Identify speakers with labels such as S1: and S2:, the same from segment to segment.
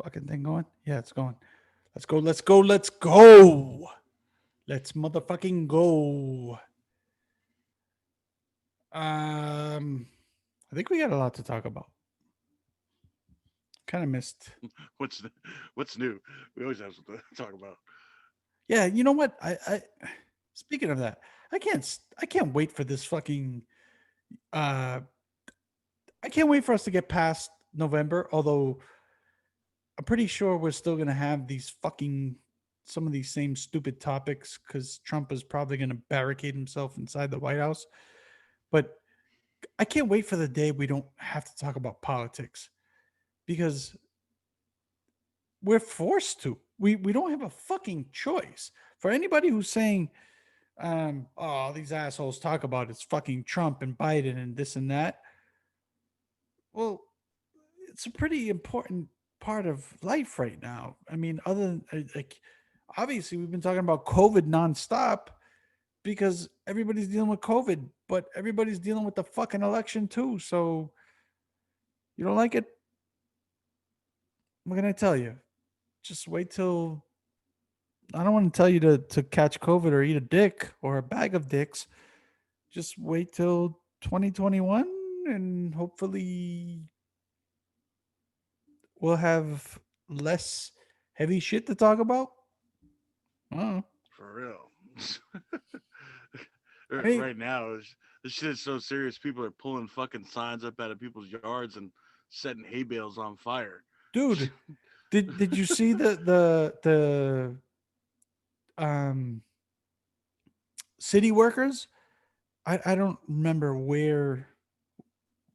S1: fucking thing going? Yeah, it's going. Let's go. Let's go. Let's go. Let's motherfucking go. I think we got a lot to talk about. Kind of missed.
S2: What's what's new? We always have something to talk about.
S1: Yeah, you know what? I speaking of that, I can't wait for this fucking uh I can't wait for us to get past November, although I'm pretty sure we're still going to have these fucking some of these same stupid topics cuz Trump is probably going to barricade himself inside the White House. But I can't wait for the day we don't have to talk about politics because we're forced to. We don't have a fucking choice. For anybody who's saying, oh, these assholes talk about it's fucking Trump and Biden and this and that. Well, it's a pretty important part of life right now. I mean, other than like, obviously, we've been talking about COVID nonstop because everybody's dealing with COVID, but everybody's dealing with the fucking election too. So you don't like it? What can I tell you? Just wait till I don't want to tell you to catch COVID or eat a dick or a bag of dicks. Just wait till 2021 and hopefully we'll have less heavy shit to talk about. Oh,
S2: For real.
S1: I mean,
S2: Right now, this shit is so serious. People are pulling fucking signs up out of people's yards and setting hay bales on fire.
S1: dude, did you see the city workers? I don't remember where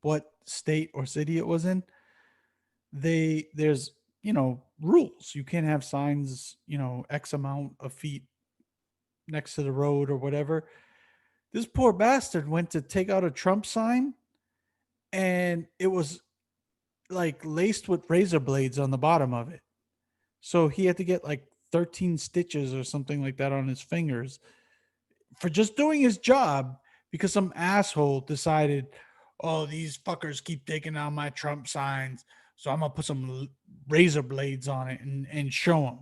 S1: what state or city it was in. There's rules. You can't have signs X amount of feet next to the road or whatever. This poor bastard went to take out a Trump sign and it was like laced with razor blades on the bottom of it. So he had to get like 13 stitches or something like that on his fingers for just doing his job because some asshole decided, oh, these fuckers keep taking down my Trump signs. So I'm going to put some razor blades on it and show them.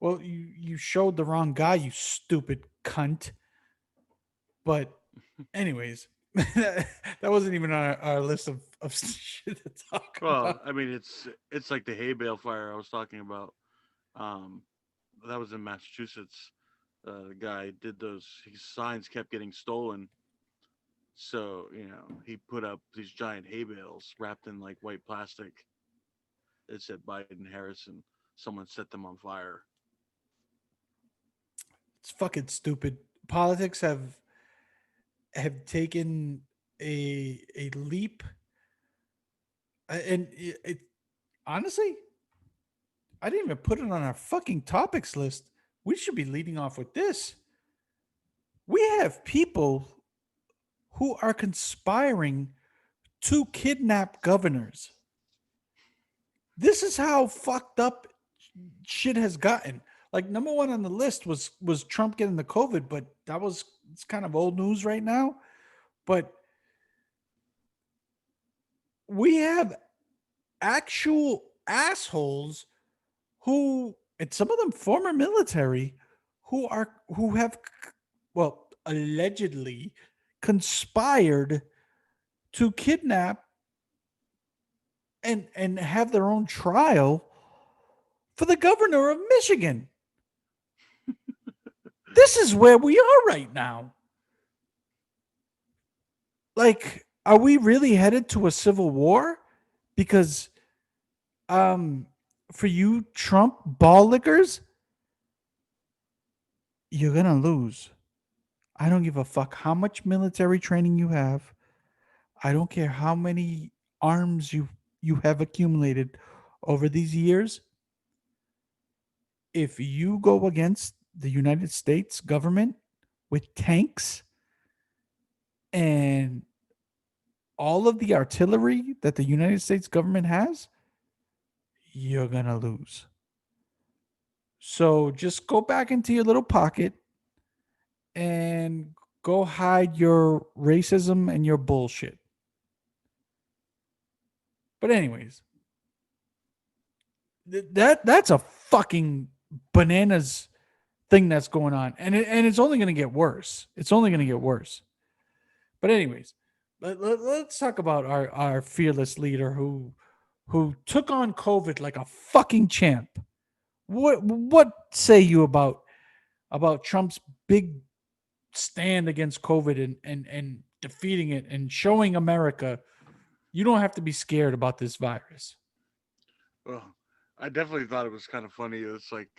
S1: Well, you showed the wrong guy, you stupid cunt. But anyways, that wasn't even on our list of shit to talk
S2: Well,
S1: about.
S2: I mean, it's like the hay bale fire I was talking about. Um, that was in Massachusetts. The guy did those. His signs kept getting stolen, so he put up these giant hay bales wrapped in like white plastic. It said Biden Harris, and someone set them on fire.
S1: It's fucking stupid. Politics have taken a leap, and honestly, I didn't even put it on our fucking topics list. We should be leading off with this. We have people who are conspiring to kidnap governors. This is how fucked up shit has gotten. Like number one on the list was Trump getting the COVID, but it's kind of old news right now. But we have actual assholes who, and some of them former military, who have, well, allegedly conspired to kidnap and have their own trial for the governor of Michigan. This is where we are right now. Like, are we really headed to a civil war? Because um for you Trump ball lickers, you're gonna lose. I don't give a fuck how much military training you have. I don't care how many arms you have accumulated over these years. If you go against the United States government with tanks and all of the artillery that the United States government has, you're going to lose. So just go back into your little pocket and go hide your racism and your bullshit. But anyways, That's a fucking bananas thing that's going on, and it's only going to get worse. It's only going to get worse. But anyways, let's talk about our fearless leader who took on COVID like a fucking champ. What say you about Trump's big stand against COVID and defeating it and showing America you don't have to be scared about this virus?
S2: Well, I definitely thought it was kind of funny. It's like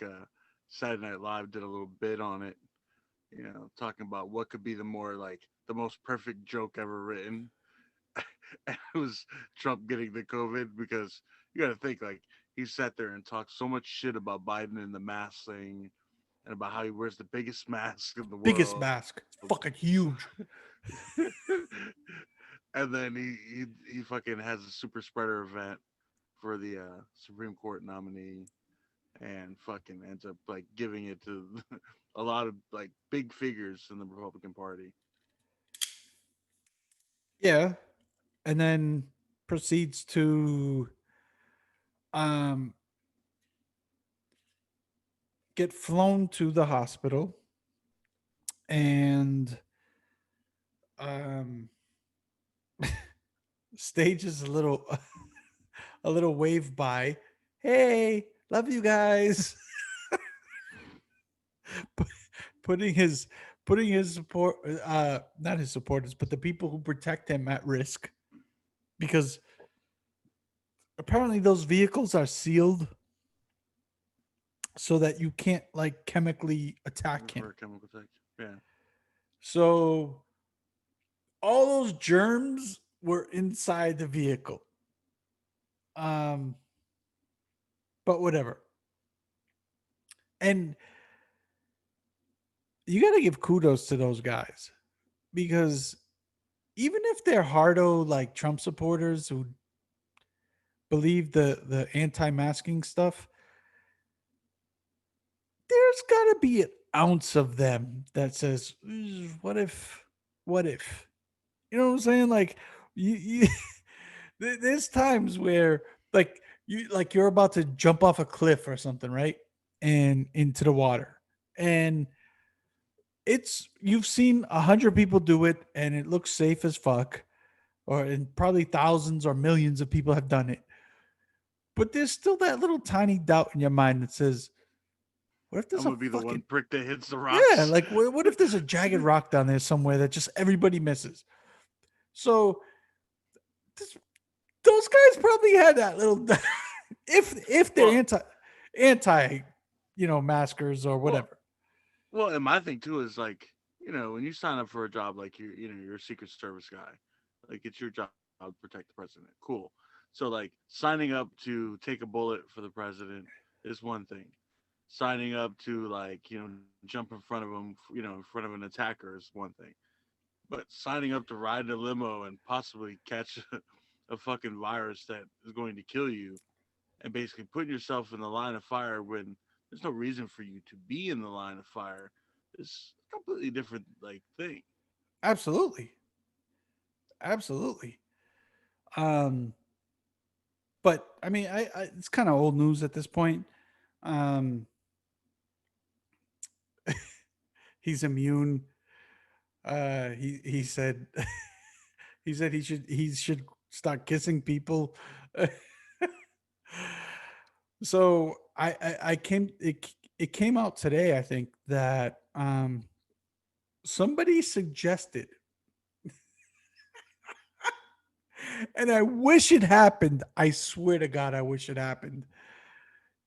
S2: Saturday Night Live did a little bit on it, talking about what could be the most perfect joke ever written. And it was Trump getting the COVID because you got to think like he sat there and talked so much shit about Biden and the mask thing and about how he wears the biggest mask in the
S1: Biggest
S2: world.
S1: mask, fucking huge.
S2: And then he fucking has a super spreader event for the Supreme Court nominee and fucking ends up like giving it to a lot of like big figures in the Republican Party.
S1: Yeah, and then proceeds to um get flown to the hospital and um stages a little a little wave by. Hey, love you guys. putting his putting his support not his supporters but the people who protect him at risk because apparently those vehicles are sealed so that you can't like chemically attack him.
S2: For chemical protection. Yeah.
S1: So all those germs were inside the vehicle. Um, but whatever. And you got to give kudos to those guys because even if they're hardo like Trump supporters who believe the anti-masking stuff, there's got to be an ounce of them that says, "What if? What if?" You know what I'm saying? Like you there's times where you're about to jump off a cliff or something, right? And into the water. And it's you've seen 100 people do it and it looks safe as fuck. Or and probably thousands or millions of people have done it. But there's still that little tiny doubt in your mind that says, what if there's
S2: I'm
S1: a
S2: gonna be the one
S1: fucking
S2: prick that hits the
S1: yeah,
S2: rocks.
S1: like what if there's a jagged rock down there somewhere that just everybody misses? So this, those guys probably had that little if they're
S2: Well,
S1: anti maskers or
S2: well,
S1: whatever.
S2: and my thing too is like, when you sign up for a job like you're a Secret Service guy, like it's your job to protect the president. Cool. So like signing up to take a bullet for the president is one thing. Signing up to like, jump in front of him, in front of an attacker is one thing. But signing up to ride in a limo and possibly catch a fucking virus that is going to kill you and basically putting yourself in the line of fire when there's no reason for you to be in the line of fire is a completely different like thing.
S1: Absolutely, absolutely. Um, but I mean, I it's kind of old news at this point. Um, he's immune. He said he said he should start kissing people. So I came it came out today I think that somebody suggested and I wish it happened. I swear to God, I wish it happened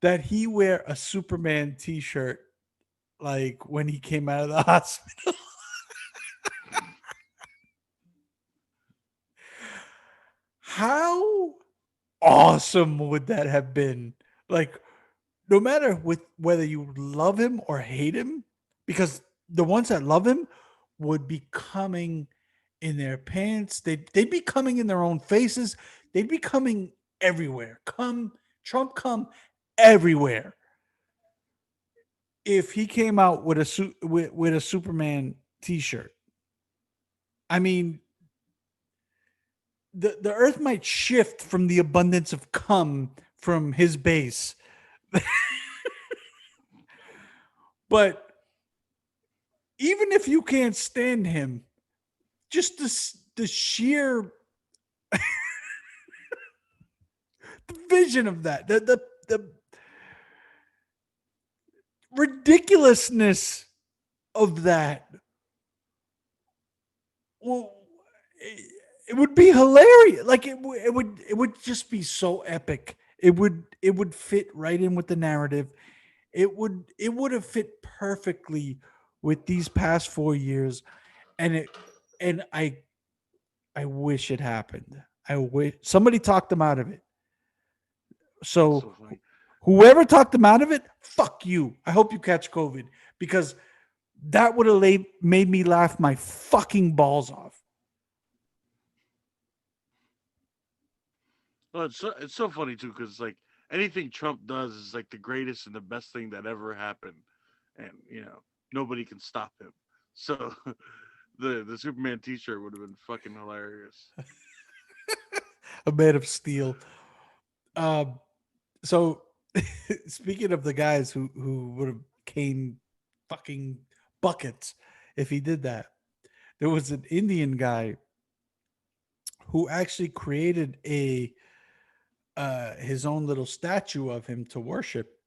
S1: that he wear a Superman T-shirt like when he came out of the hospital. How awesome would that have been? Like, no matter with whether you love him or hate him, because the ones that love him would be coming in their pants. They'd be coming in their own faces. They'd be coming everywhere. Come Trump, come everywhere. If he came out with with a Superman T-shirt, I mean, the earth might shift from the abundance of cum from his base But even if you can't stand him, just the sheer vision of that, the ridiculousness of that, well, it would be hilarious. Like it would just be so epic. It would fit right in with the narrative. It would have fit perfectly with these past 4 years, and I wish it happened. I wish somebody talked them out of it.
S2: That's
S1: So
S2: so funny.
S1: whoever talked them out of it, fuck you. I hope you catch COVID because that would have made me laugh my fucking balls off.
S2: Well, it's so funny too because like anything Trump does is like the greatest and the best thing that ever happened, and nobody can stop him. So the Superman T-shirt would have been fucking hilarious.
S1: A man of steel. Um, so speaking of the guys who would have came fucking buckets if he did that, there was an Indian guy who actually created a his own little statue of him to worship.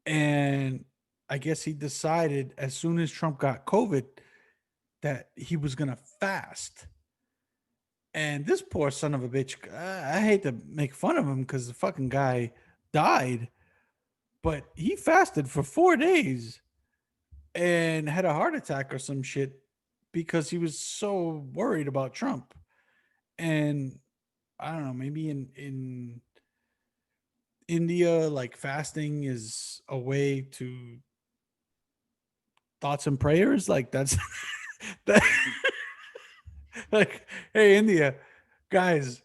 S1: And I guess he decided as soon as Trump got COVID that he was gonna fast. And this poor son of a bitch, I hate to make fun of him because the fucking guy died, but he fasted for 4 days and had a heart attack or some shit because he was so worried about Trump. And I don't know, maybe in India, like fasting is a way to thoughts and prayers. Like that's that, like, hey, India, guys,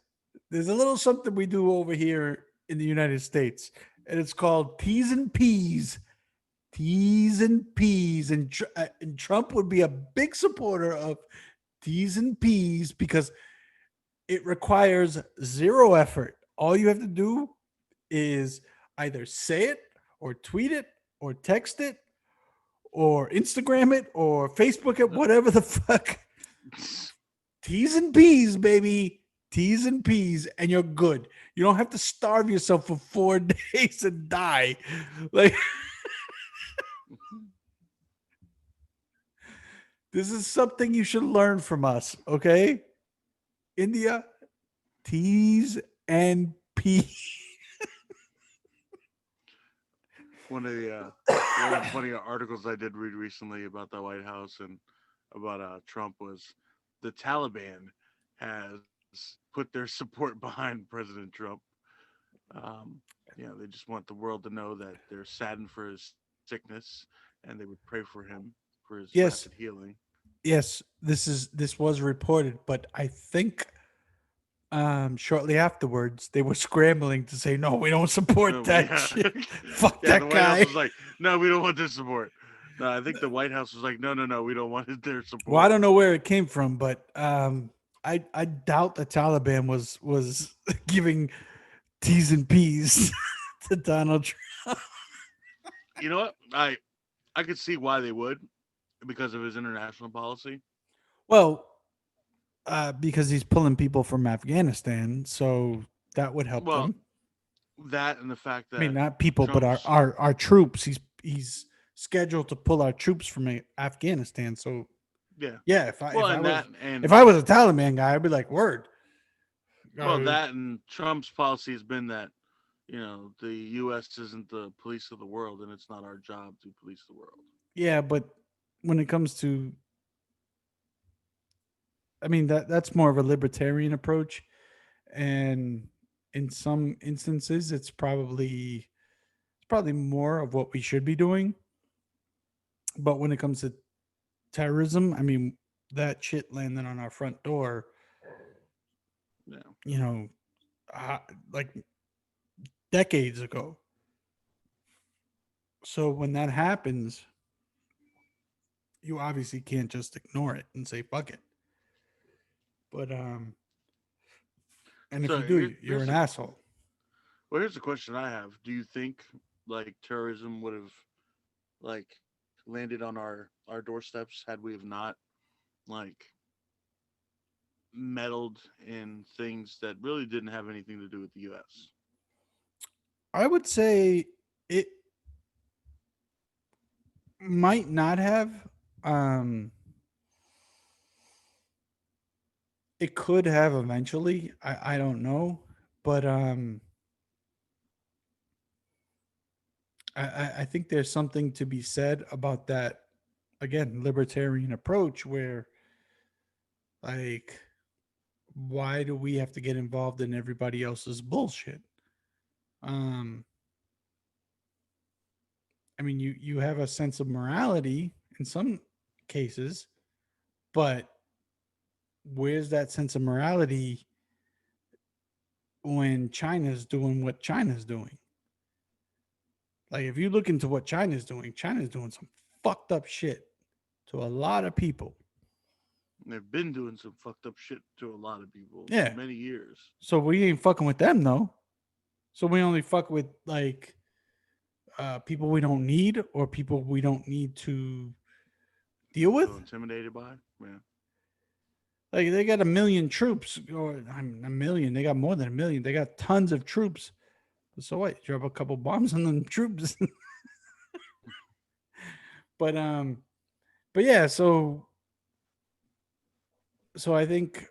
S1: there's a little something we do over here in the United States, and it's called T's and P's. T's and P's, and Trump would be a big supporter of T's and P's because it requires zero effort. All you have to do is either say it or tweet it or text it or Instagram it or Facebook it, whatever the fuck. T's and P's, baby. T's and P's, and you're good. You don't have to starve yourself for 4 days and die. Like, this is something you should learn from us, okay? India, T's and P's.
S2: One of the funny articles I did read recently about the White House and about Trump was the Taliban has put their support behind President Trump. They just want the world to know that they're saddened for his sickness and they would pray for him for his rapid
S1: Yes,
S2: healing.
S1: yes, this was reported, but I think shortly afterwards they were scrambling to say no, we don't support that
S2: Yeah,
S1: shit. Fuck
S2: yeah. The
S1: that
S2: White House
S1: guy.
S2: was like, "No, we don't want their support." No, I think the White House was like, "No, no, no, we don't want their
S1: Well, I
S2: support."
S1: don't know where it came from, but I doubt the Taliban was giving T's and P's to Donald Trump.
S2: You know what? I could see why they would because of his international policy.
S1: Well, because he's pulling people from Afghanistan, so that would help
S2: Well,
S1: them.
S2: that and the fact
S1: I mean,
S2: that
S1: not people, but our
S2: Trump's
S1: our, our troops. He's scheduled to pull our troops from Afghanistan. So
S2: yeah.
S1: yeah, if I
S2: Well,
S1: if I
S2: and that
S1: was if
S2: and
S1: I was a Taliban guy, I'd be like, word.
S2: well,
S1: Uh,
S2: that and Trump's policy has been that the U.S. isn't the police of the world, and it's not our job to police the world.
S1: yeah, but when it comes to, I mean that's more of a libertarian approach, and in some instances, it's probably more of what we should be doing. But when it comes to terrorism, I mean that shit landing on our front door,
S2: Yeah.
S1: you know, uh, like decades ago. So when that happens, you obviously can't just ignore it and say fuck it. But and if
S2: So
S1: you do, you're
S2: here's
S1: an
S2: the
S1: asshole.
S2: Well, here's a question I have: do you think like terrorism would have like landed on our doorsteps had we have not like meddled in things that really didn't have anything to do with the U.S.?
S1: I would say it might not have. Um, it could have eventually. I don't know, but I think there's something to be said about that. Again, libertarian approach where like why do we have to get involved in everybody else's bullshit? Um, I mean, you have a sense of morality in some cases, but where's that sense of morality when China's doing what China's doing? Like, if you look into what China's doing some fucked up shit to a lot of people.
S2: They've been doing some fucked up shit to a lot of people for
S1: Yeah.
S2: many years.
S1: So we ain't fucking with them though. So we only fuck with like people we don't need or people we don't need to deal
S2: Feel
S1: with.
S2: intimidated by? Yeah.
S1: Like they got a million troops, or I mean, a million. They got more than a million. They got tons of troops. So what? Drop a couple bombs on them troops. but um, but yeah. So I think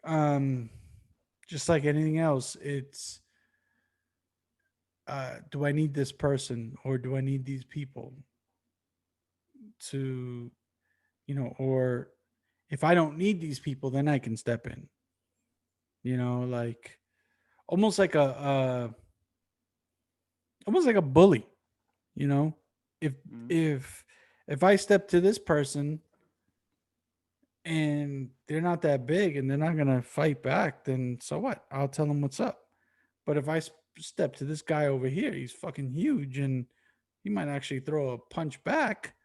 S1: just like anything else, it's do I need this person or do I need these people to, or if I don't need these people, then I can step in. Like almost like a bully. You know, if
S2: Mm-hmm.
S1: if if I step to this person and they're not that big and they're not gonna fight back, then so what? I'll tell them what's up. But if I step to this guy over here, he's fucking huge and he might actually throw a punch back.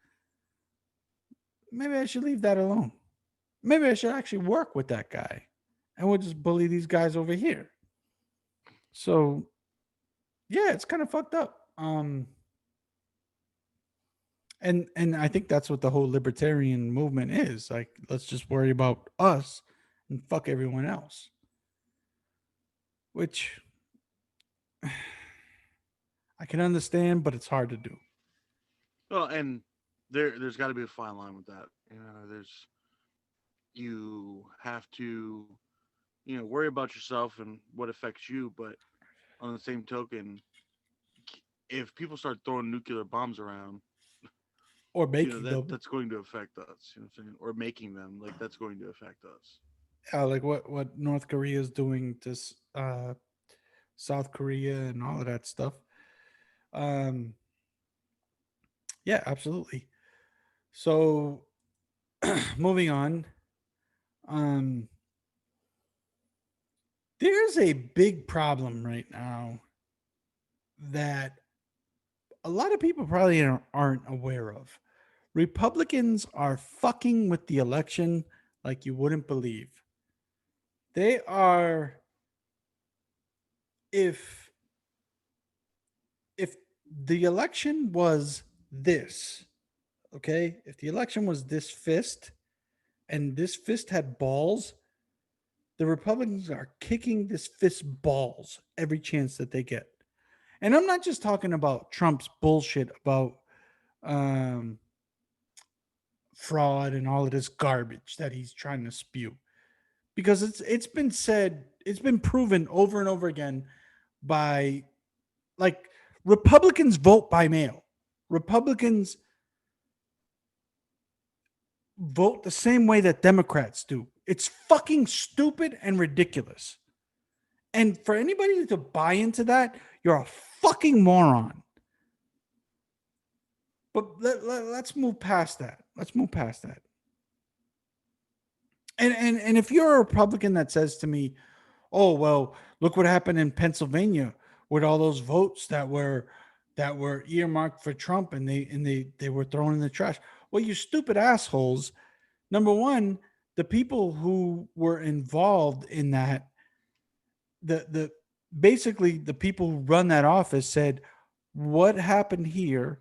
S1: Maybe I should leave that alone. Maybe I should actually work with that guy, and we'll just bully these guys over here. So yeah, it's kind of fucked up. And I think that's what the whole libertarian movement is. Like, let's just worry about us and fuck everyone else. Which I can understand, but it's hard to do.
S2: Well, and there's got to be a fine line with that. There's you have to worry about yourself and what affects you, but on the same token, if people start throwing nuclear bombs around,
S1: Or making them,
S2: that's going to affect us. You know what I'm saying? Or making them, like, that's going to affect us.
S1: like what North Korea is doing to South Korea and all of that stuff. Um, yeah, absolutely. So moving on, um, there's a big problem right now that a lot of people probably aren't aware of. Republicans are fucking with the election like you wouldn't believe. They are if if the election was this, okay? If the election was this fist and this fist had balls, the Republicans are kicking this fist balls every chance that they get. And I'm not just talking about Trump's bullshit about um, fraud and all of this garbage that he's trying to spew, because it's been said, it's been proven over and over again by like Republicans vote by mail. Republicans vote the same way that Democrats do. It's fucking stupid and ridiculous. And for anybody to buy into that, you're a fucking moron. But let's move past that. Let's move past that. And if you're a Republican that says to me, "Oh well, look what happened in Pennsylvania with all those votes that were earmarked for Trump and they were thrown in the trash." Well, you stupid assholes. Number one, the people who were involved in that, the basically the people who run that office said, "What happened here?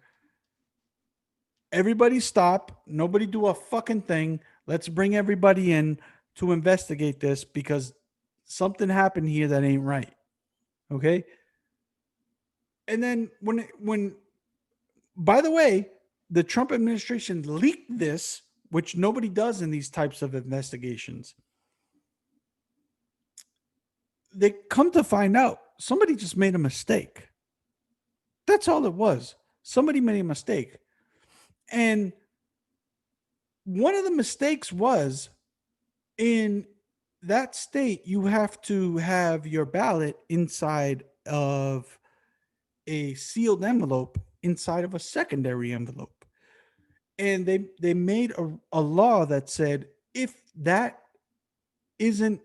S1: Everybody stop. Nobody do a fucking thing. Let's bring everybody in to investigate this because something happened here that ain't right." Okay? And then when by the way, the Trump administration leaked this, which nobody does in these types of investigations. They come to find out somebody just made a mistake. That's all it was. Somebody made a mistake. And one of the mistakes was in that state, you have to have your ballot inside of a sealed envelope inside of a secondary envelope. And they made a law that said if that isn't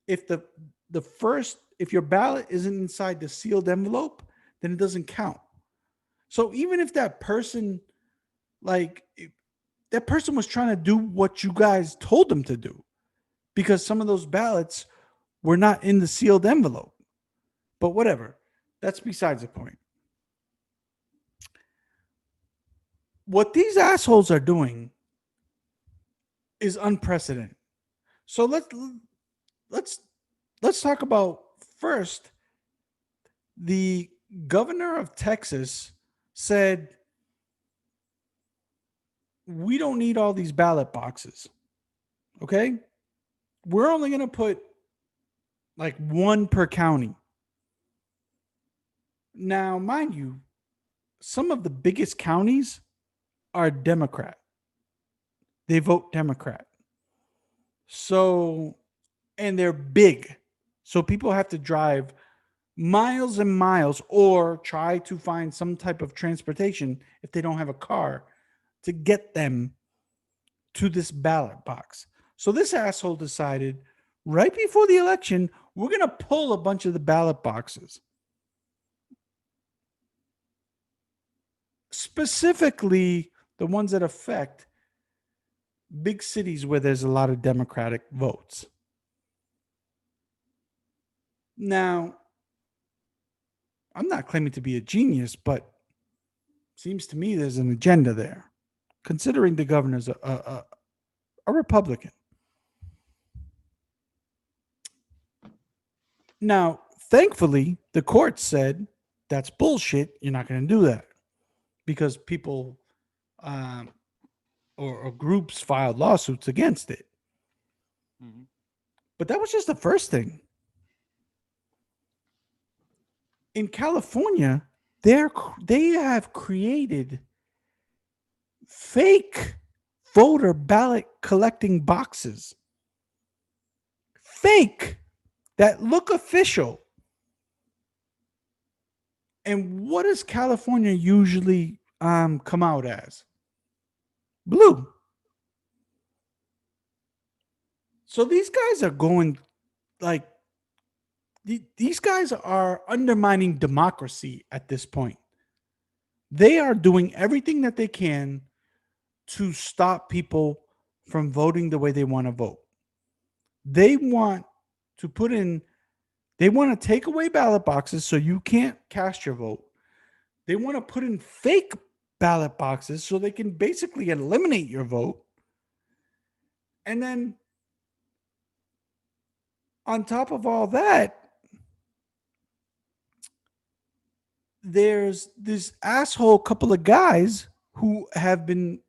S1: if the first if your ballot isn't inside the sealed envelope, then it doesn't count. So even if that person like that person was trying to do what you guys told them to do because some of those ballots were not in the sealed envelope. But whatever. That's besides the point. What these assholes are doing is unprecedented. So let's let's talk about first the governor of Texas said we don't need all these ballot boxes. Okay? We're only going to put like one per county. Now, mind you, some of the biggest counties are Democrat. They vote Democrat. So, and they're big. So people have to drive miles and miles or try to find some type of transportation if they don't have a car to get them to this ballot box. So this asshole decided right before the election, we're going to pull a bunch of the ballot boxes. Specifically, the ones that affect big cities where there's a lot of Democratic votes. Now, I'm not claiming to be a genius, but seems to me there's an agenda there, considering the governor's a Republican. Now, thankfully, the court said that's bullshit. You're not going to do that because people um, or groups filed lawsuits against it.
S2: Mm-hmm.
S1: But that was just the first thing. In California, they have created fake voter ballot collecting boxes. Fake that look official. And what does California usually come out as? Blue. So these guys are going like these guys are undermining democracy at this point. They are doing everything that they can to stop people from voting the way they want to vote. They want to put in, they want to take away ballot boxes so you can't cast your vote. They want to put in fake ballot boxes so they can basically eliminate your vote. And then on top of all that, there's this asshole couple of guys who have been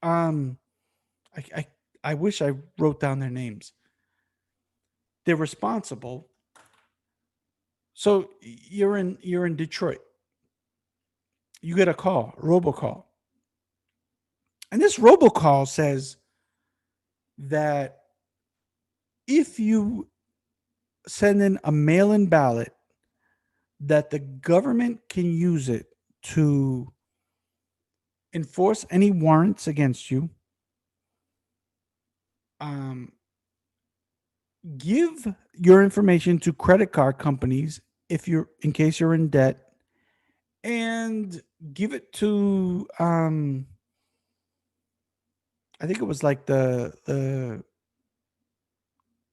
S1: um I, I I wish I wrote down their names. They're responsible. So you're in Detroit. You get a call, a robocall. And this robocall says that if you send in a mail-in ballot, that the government can use it to enforce any warrants against you, um, give your information to credit card companies if you're in case you're in debt, and give it to I think it was like the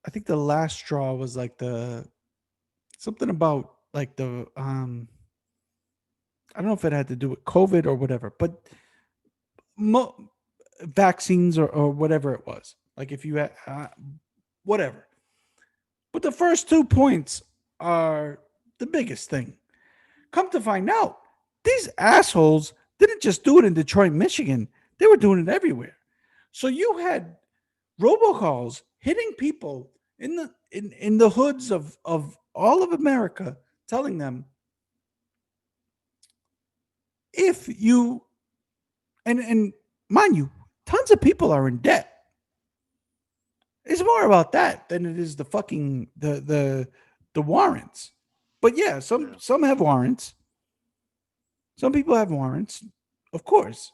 S1: I think the last straw was like something about like the I don't know if it had to do with COVID or whatever, but mo- vaccines or whatever it was. Like if you had whatever. But the first 2 points are the biggest thing. Come to find out, these assholes didn't just do it in Detroit, Michigan. They were doing it everywhere. So you had robocalls hitting people in the hoods of all of America, telling them if you and mind you, tons of people are in debt. It's more about that than it is the fucking the warrants. But yeah,
S2: Yeah.
S1: some have warrants. Some people have warrants, of course.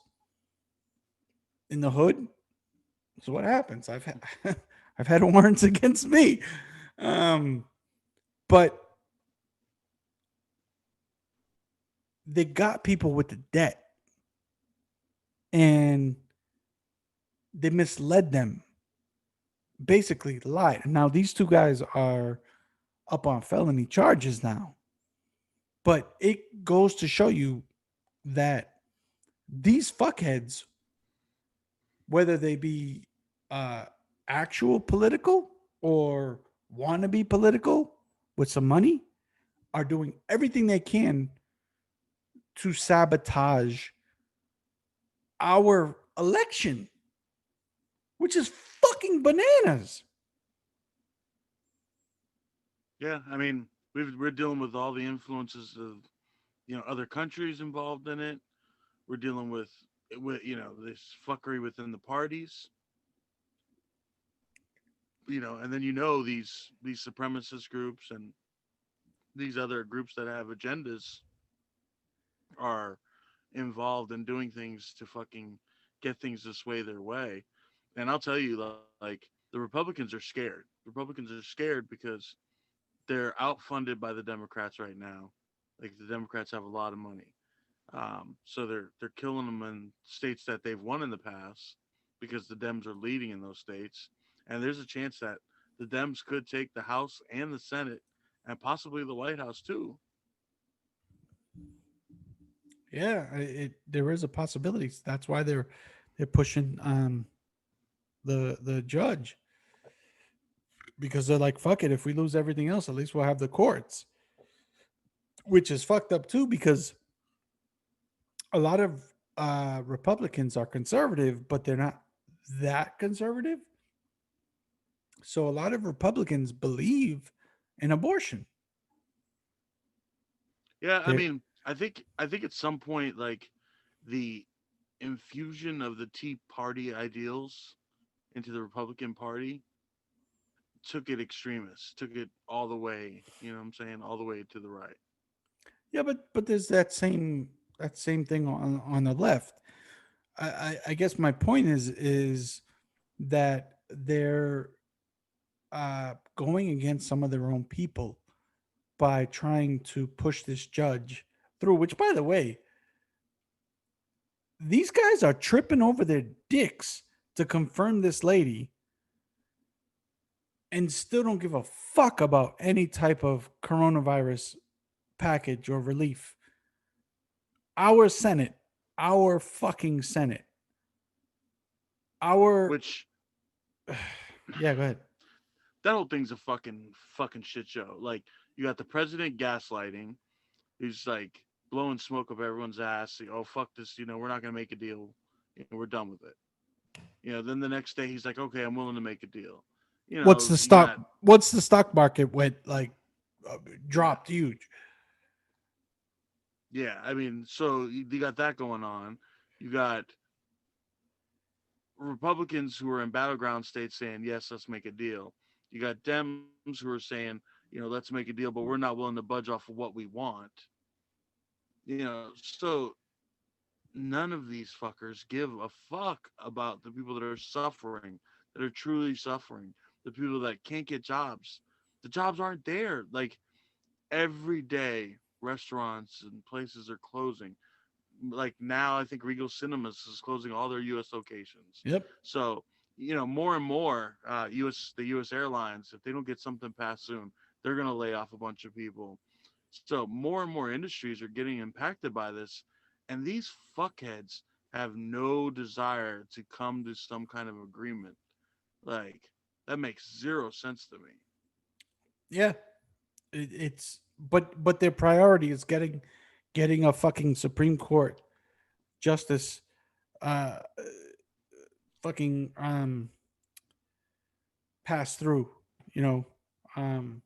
S1: In the hood, so what happens? I've had I've had warrants against me, um, but they got people with the debt, and they misled them. Basically, lied. Now these two guys are up on felony charges now, but it goes to show you that these fuckheads, whether they be uh, actual political or want to be political with some money, are doing everything they can to sabotage our election, which is fucking bananas.
S2: Yeah. I mean, we're dealing with all the influences of other countries involved in it. We're dealing with this fuckery within the parties. And then these supremacist groups and these other groups that have agendas are involved in doing things to fucking get things to sway their way. And I'll tell you, like, the Republicans are scared. Republicans are scared because they're outfunded by the Democrats right now. Like the Democrats have a lot of money, so they're killing them in states that they've won in the past because the Dems are leading in those states, and there's a chance that the Dems could take the House and the Senate and possibly the White House too.
S1: Yeah, there is a possibility. That's why they're pushing the judge, because they're like, fuck it. If we lose everything else, at least we'll have the courts, which is fucked up too, because a lot of Republicans are conservative, but they're not that conservative. So a lot of Republicans believe in abortion.
S2: Yeah, I
S1: They're,
S2: mean, I think at some point, like, the infusion of the Tea Party ideals into the Republican Party took it extremist, took it all the way, you know what I'm saying, all the way to the right.
S1: yeah, but there's that same thing on the left. I guess my point is that they're going against some of their own people by trying to push this judge through. Which, by the way, these guys are tripping over their dicks to confirm this lady, and still don't give a fuck about any type of coronavirus package or relief. Our Senate, our fucking Senate, our
S2: Which
S1: yeah, go ahead.
S2: that whole thing's a fucking shit show. Like, you got the president gaslighting, who's like blowing smoke up everyone's ass. Oh, fuck this, we're not gonna make a deal. We're done with it. Then the next day he's like, okay, I'm willing to make a deal. You got
S1: What's the stock market went like
S2: yeah,
S1: dropped huge?
S2: yeah. I mean, so you got that going on. You got Republicans who are in battleground states saying, yes, let's make a deal. You got Dems who are saying, let's make a deal, but we're not willing to budge off of what we want. So none of these fuckers give a fuck about the people that are suffering, that are truly suffering, the people that can't get jobs. The jobs aren't there. Like, every day, restaurants and places are closing. Like, now, I think Regal Cinemas is closing all their U.S. locations.
S1: Yep.
S2: So, more and more, the U.S. airlines, if they don't get something passed soon, they're going to lay off a bunch of people. So more and more industries are getting impacted by this, and these fuckheads have no desire to come to some kind of agreement. Like, that makes zero sense to me.
S1: Yeah, it's but their priority is getting a fucking Supreme Court justice uh fucking pass through, you know, um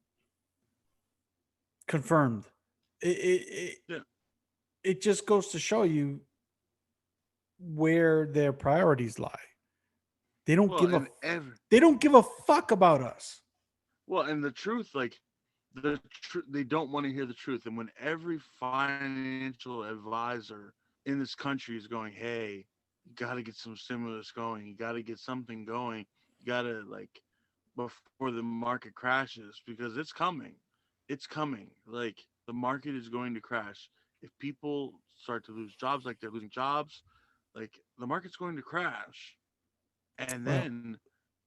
S1: confirmed.
S2: Yeah.
S1: It just goes to show you where their priorities lie. They don't
S2: Well,
S1: give a
S2: and every
S1: they don't give a fuck about us.
S2: well, and the truth, like they don't want to hear the truth. And when every financial advisor in this country is going, "Hey, you got to get some stimulus going. You got to get something going. You got to like before the market crashes because it's coming. It's coming. Like the market is going to crash if people start to lose jobs like they're losing jobs. Like the market's going to crash, and
S1: Well,
S2: then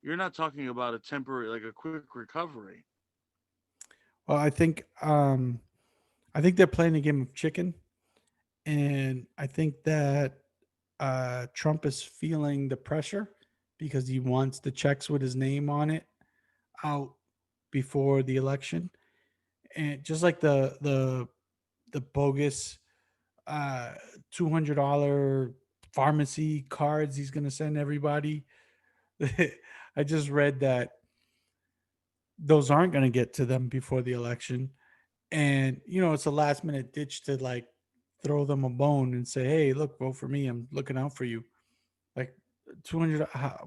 S2: you're not talking about a temporary, like a quick recovery.
S1: well, I think they're playing a game of chicken, and I think that Trump is feeling the pressure because he wants the checks with his name on it out before the election, and just like the bogus uh $200 pharmacy cards he's gonna send everybody. I just read that those aren't gonna get to them before the election, and it's a last minute ditch to like throw them a bone and say, "Hey, look, vote for me. I'm looking out for you." Like 200.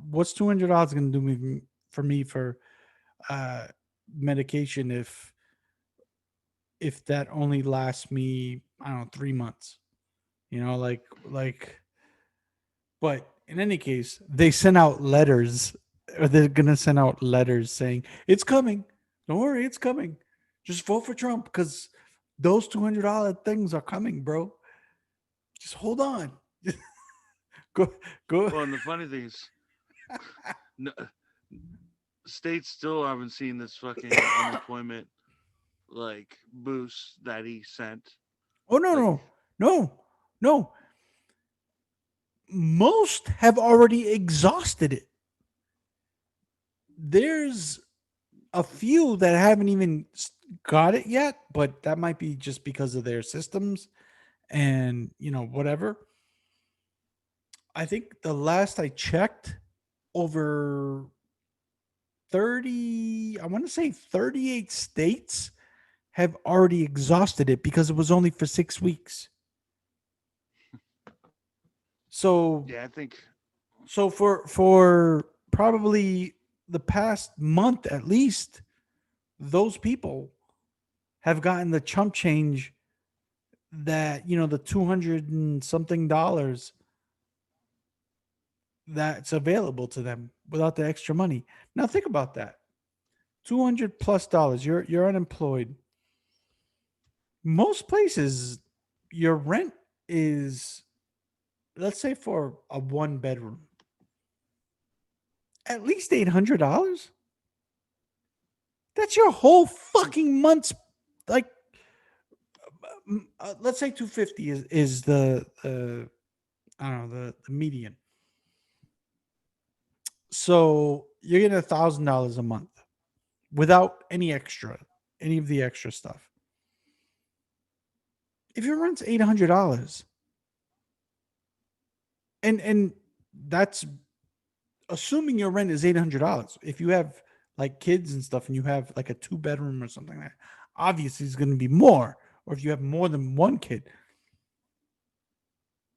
S1: What's $200 going to do for me for uh, medication if that only lasts me, I don't know, 3 months? Like. But in any case, they sent out letters, or they're gonna send out letters saying it's coming. Don't worry, it's coming. Just vote for Trump because those $200 things are coming, bro. Just hold on. go go.
S2: Well, and the funny thing is, no, states still haven't seen this fucking unemployment like boost that he sent.
S1: Oh no
S2: Like,
S1: no no no. Most have already exhausted it. There's a few that haven't even got it yet, but that might be just because of their systems and whatever. I think the last I checked, over 30, I want to say 38 states have already exhausted it because it was only for 6 weeks. So
S2: yeah, I think
S1: so for probably the past month at least, those people have gotten the chump change that, the 200 and something dollars that's available to them without the extra money. Now think about that. 200 plus dollars. You're unemployed. Most places your rent is, let's say, for a one bedroom, at least $800. That's your whole fucking month's, like, let's say 250 is the I don't know, the median. So you're getting $1,000 a month without any of the extra stuff. If your rent's $800, and that's assuming your rent is $800. If you have like kids and stuff and you have like a two-bedroom or something like that, obviously it's going to be more. Or if you have more than one kid,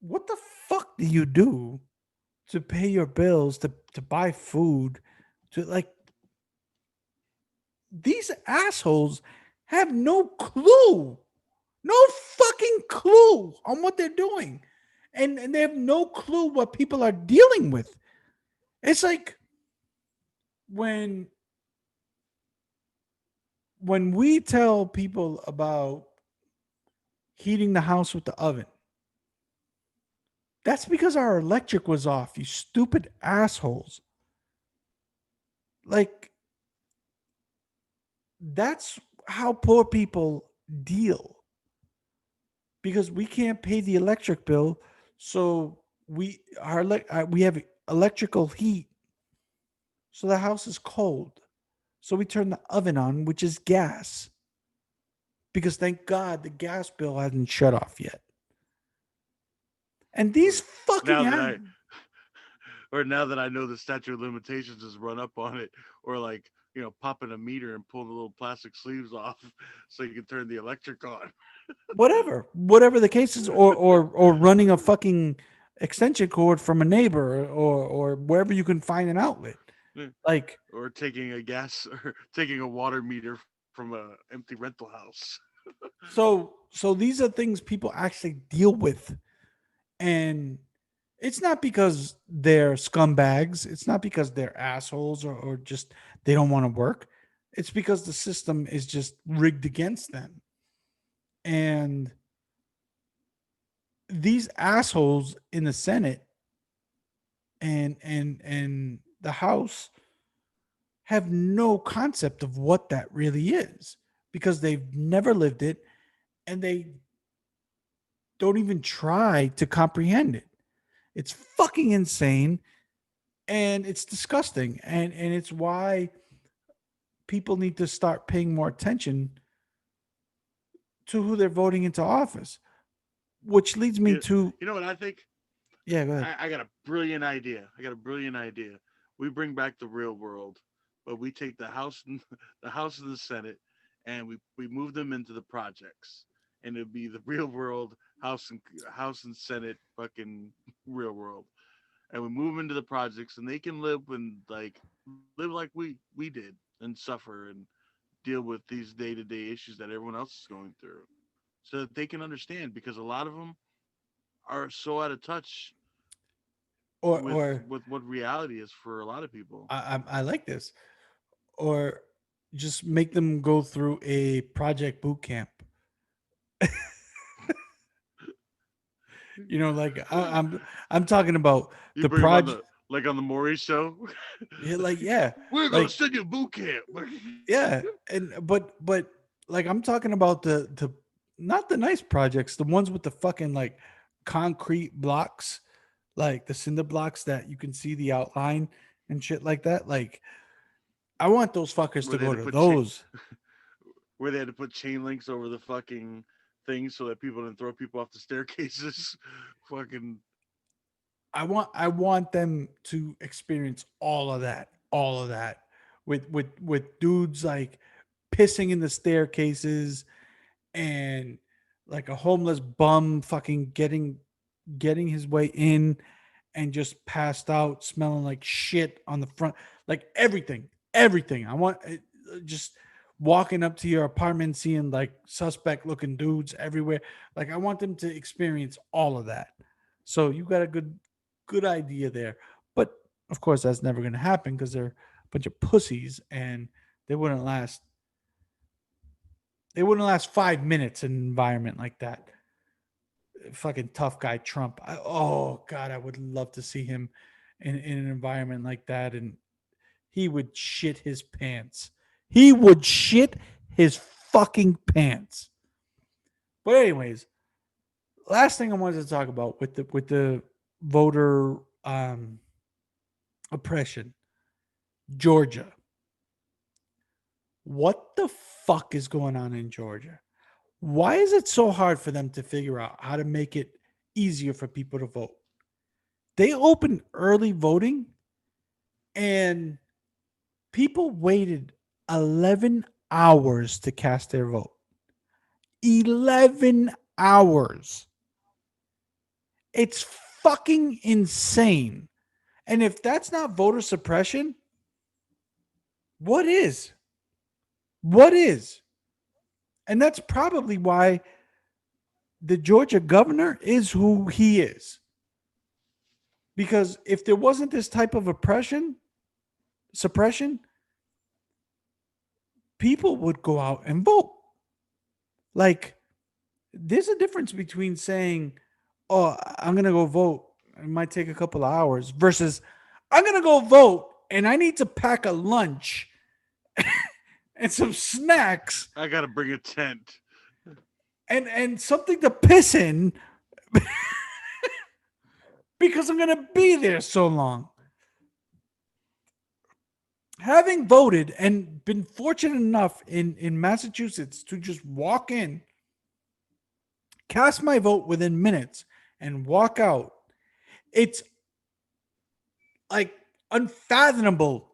S1: what the fuck do you do to pay your bills, to buy food, to like, these assholes have no clue, no fucking clue on what they're doing. And they have no clue what people are dealing with. It's like when we tell people about heating the house with the oven, that's because our electric was off, you stupid assholes. Like, that's how poor people deal because we can't pay the electric bill, so we have electrical heat, so the house is cold. So we turn the oven on, which is gas, because thank God the gas bill hasn't shut off yet. And these
S2: Or
S1: fucking
S2: now that I or now that I know the statute of limitations is run up on it, or like popping a meter and pulling the little plastic sleeves off so you can turn the electric on.
S1: whatever the case is, or running a fucking extension cord from a neighbor or wherever you can find an outlet.
S2: Yeah.
S1: Like
S2: Or taking a gas or taking a water meter from a empty rental house.
S1: so these are things people actually deal with, and it's not because they're scumbags, it's not because they're assholes or just they don't want to work. It's because the system is just rigged against them. And these assholes in the Senate and the House have no concept of what that really is because they've never lived it and they don't even try to comprehend it. It's fucking insane and it's disgusting, and it's why people need to start paying more attention to who they're voting into office, which leads me to
S2: You know what I think?
S1: yeah, go ahead.
S2: I got a brilliant idea. I got a brilliant idea. We bring back the real world, but we take the House and the House and the Senate, and we move them into the projects, and it'd be the real world House and Senate fucking real world, and we move them into the projects, and they can live and live like we did and suffer and deal with these day to day issues that everyone else is going through, so that they can understand because a lot of them are so out of touch
S1: Or
S2: with what reality is for a lot of people.
S1: I like this, or just make them go through a project boot camp. Like I'm talking about
S2: You
S1: the
S2: bring them on
S1: project.
S2: the like on the Maury show.
S1: Yeah, like yeah,
S2: We're gonna
S1: like
S2: send you boot camp.
S1: yeah, and but like I'm talking about the not the nice projects, the ones with the fucking like concrete blocks, like the cinder blocks that you can see the outline and shit like that. Like I want those fuckers
S2: where
S1: to
S2: they had
S1: go
S2: to
S1: to
S2: put
S1: those.
S2: where they had to put chain links over the fucking things so that people didn't throw people off the staircases. Fucking
S1: I want them to experience all of that with dudes like pissing in the staircases and like a homeless bum fucking getting his way in and just passed out smelling like shit on the front, like everything I want just walking up to your apartment seeing like suspect looking dudes everywhere. Like I want them to experience all of that. So you got a good idea there, but of course that's never going to happen because they're a bunch of pussies and they wouldn't last they wouldn't last 5 minutes in an environment like that. Fucking tough guy Trump. Oh God, I would love to see him in an environment like that, and he would shit his pants. He would shit his fucking pants. But anyways, last thing I wanted to talk about with the voter oppression, Georgia. What the fuck is going on in Georgia? Why is it so hard for them to figure out how to make it easier for people to vote? They opened early voting and people waited 11 hours to cast their vote. 11 hours. It's fucking insane. And if that's not voter suppression, what is? What is? And that's probably why the Georgia governor is who he is. Because if there wasn't this type of suppression, people would go out and vote. Like, there's a difference between saying, "Oh, I'm gonna go vote. It might take a couple of hours," versus, "I'm gonna go vote and I need to pack a lunch and some snacks
S2: I gotta bring a tent.
S1: and something to piss in because I'm gonna be there so long. Having voted and been fortunate enough in Massachusetts to just walk in, cast my vote within minutes, and walk out, it's like unfathomable.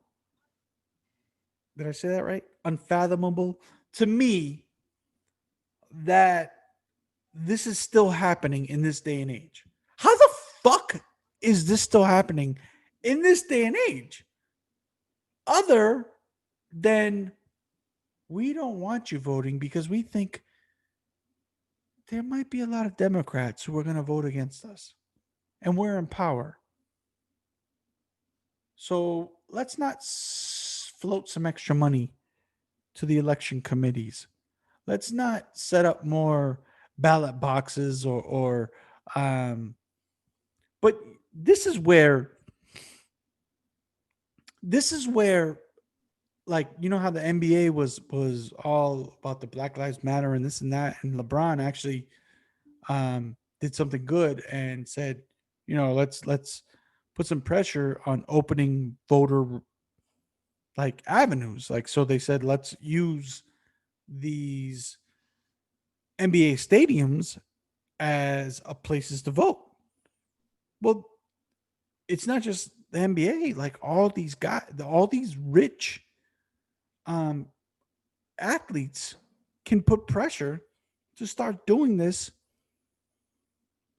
S1: Did I say that right? Unfathomable to me that this is still happening in this day and age. How the fuck is this still happening in this day and age? Other than we don't want you voting because we think there might be a lot of Democrats who are going to vote against us and we're in power. So let's not float some extra money to the election committees. Let's not set up more ballot boxes or but this is where this is where like you know how the NBA was all about the Black Lives Matter and this and that, and LeBron actually did something good and said, you know, let's put some pressure on opening voter like avenues. Like so, they said let's use these NBA stadiums as a places to vote. Well, it's not just the NBA. Like all these guys, all these rich um, athletes can put pressure to start doing this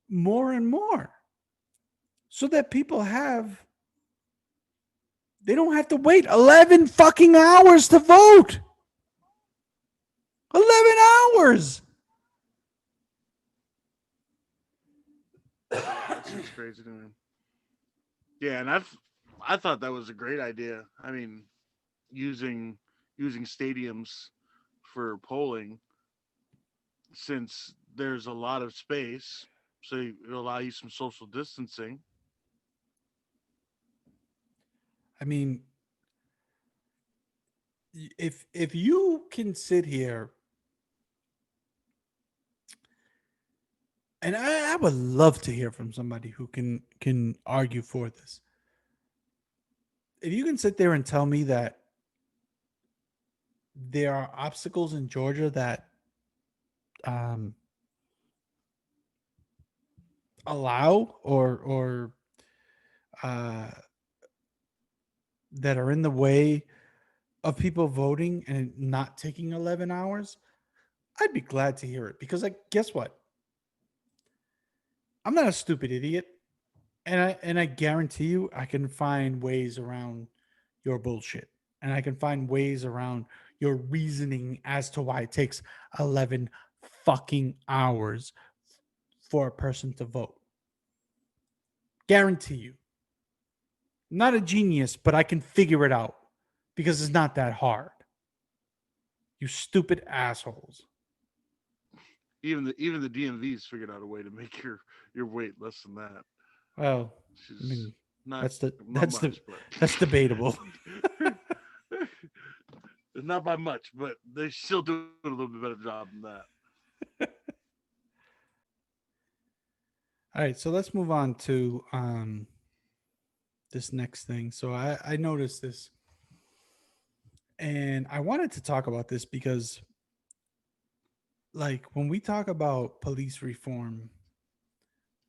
S1: more and more so that people have they don't have to wait 11 fucking hours to vote. 11 hours.
S2: That's just crazy to me. Yeah, and I thought that was a great idea. I mean, using using stadiums for polling since there's a lot of space, so it'll allow you some social distancing.
S1: I mean, if you can sit here and I would love to hear from somebody who can argue for this. If you can sit there and tell me that there are obstacles in Georgia that um, allow or uh, that are in the way of people voting and not taking 11 hours, I'd be glad to hear it because like guess what? I'm not a stupid idiot and I guarantee you I can find ways around your bullshit. And I can find ways around your reasoning as to why it takes 11 fucking hours for a person to vote. Guarantee you. Not a genius, but I can figure it out because it's not that hard. You stupid assholes.
S2: Even the DMV's figured out a way to make your weight less than that.
S1: Well,
S2: Which
S1: I
S2: is
S1: mean,
S2: not
S1: that's the
S2: not
S1: that's the
S2: much, but
S1: that's debatable.
S2: not by much, but they still do a little bit better job than that.
S1: All right, so let's move on to this next thing. So I noticed this and I wanted to talk about this because like when we talk about police reform,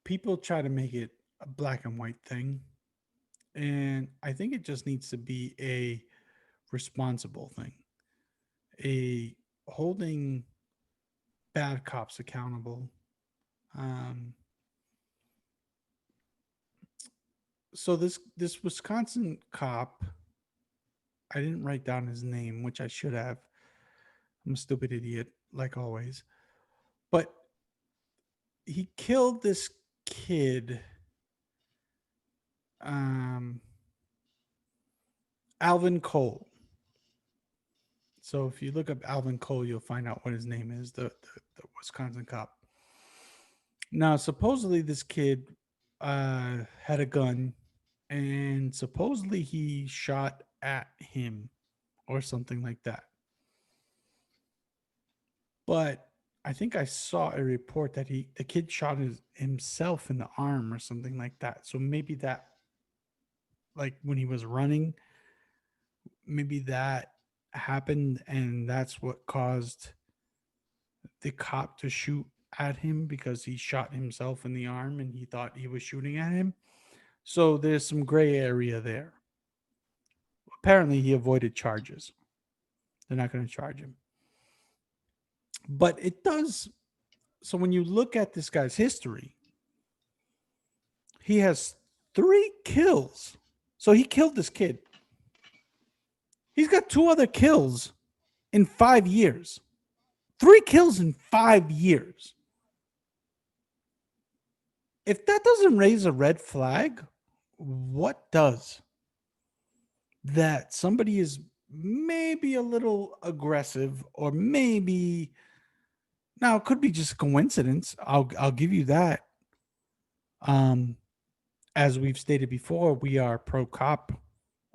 S1: people try to make it a black and white thing. And I think it just needs to be a responsible thing, a holding bad cops accountable. Um, so this Wisconsin cop, I didn't write down his name, which I should have. I'm a stupid idiot, like always. But he killed this kid, um, Alvin Cole. So if you look up Alvin Cole, you'll find out what his name is, the Wisconsin cop. Now, supposedly this kid had a gun and supposedly he shot at him or something like that. But I think I saw a report that the kid shot himself in the arm or something like that. So maybe that, like when he was running, maybe that happened, and that's what caused the cop to shoot at him because he shot himself in the arm and he thought he was shooting at him. So there's some gray area there. Apparently, he avoided charges. They're not going to charge him. But it does. So when you look at this guy's history, he has 3 kills. So he killed this kid. He's got 2 other kills in 5 years. 3 kills in 5 years. If that doesn't raise a red flag, what does? That somebody is maybe a little aggressive, or maybe now it could be just a coincidence. I'll give you that. Um, as we've stated before, we are pro cop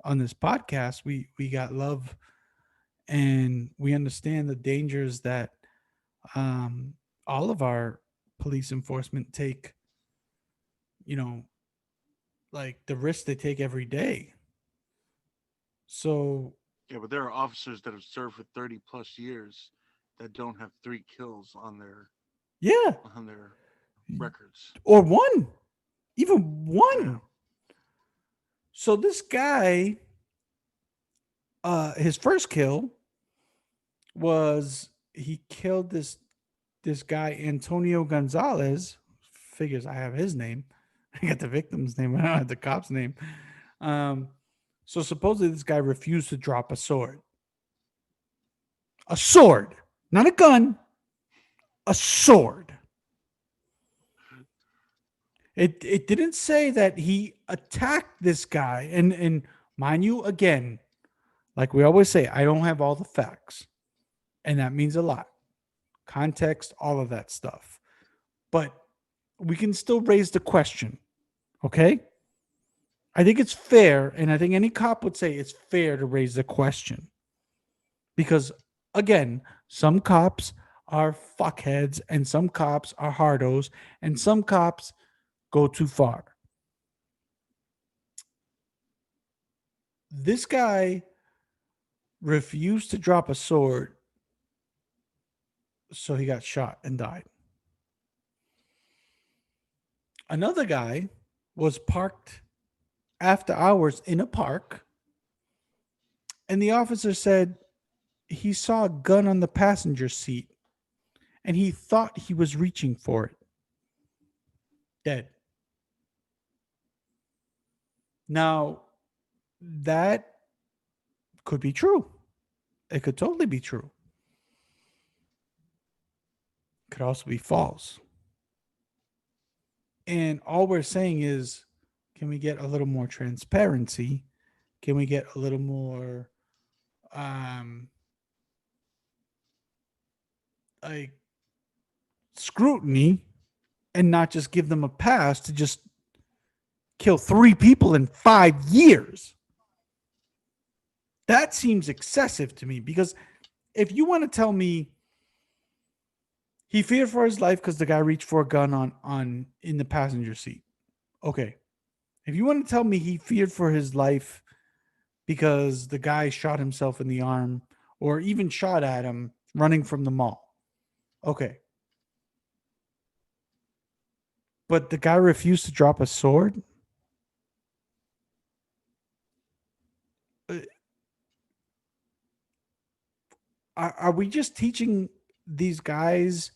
S1: on this podcast. We got love, and we understand the dangers that um, all of our police enforcement take. You know, like the risks they take every day. So
S2: Yeah, but there are officers that have served for 30 plus years that don't have 3 kills
S1: yeah,
S2: on their records.
S1: or one, even
S2: Yeah.
S1: one. So this guy, his first kill was he killed this guy Antonio Gonzalez. Figures I have his name. I got the victim's name. I don't have the cop's name. Um, so supposedly this guy refused to drop a sword. A sword, not a gun. A sword. It didn't say that he attacked this guy. And mind you, again, like we always say, I don't have all the facts. And that means a lot. Context, all of that stuff. But we can still raise the question. Okay? I think it's fair, and I think any cop would say it's fair to raise the question. Because again, some cops are fuckheads, and some cops are hardos, and some cops go too far. This guy refused to drop a sword, so he got shot and died. Another guy was parked after hours in a park, and the officer said he saw a gun on the passenger seat and he thought he was reaching for it. Dead. Now, that could be true. It could totally be true. Could also be false. And all we're saying is, can we get a little more transparency? Can we get a little more um like scrutiny, and not just give them a pass to just kill 3 people in 5 years? That seems excessive to me, because if you want to tell me he feared for his life because the guy reached for a gun on in the passenger seat, okay. If you want to tell me he feared for his life because the guy shot himself in the arm or even shot at him running from the mall, okay. But the guy refused to drop a sword. Uh, are we just teaching these guys?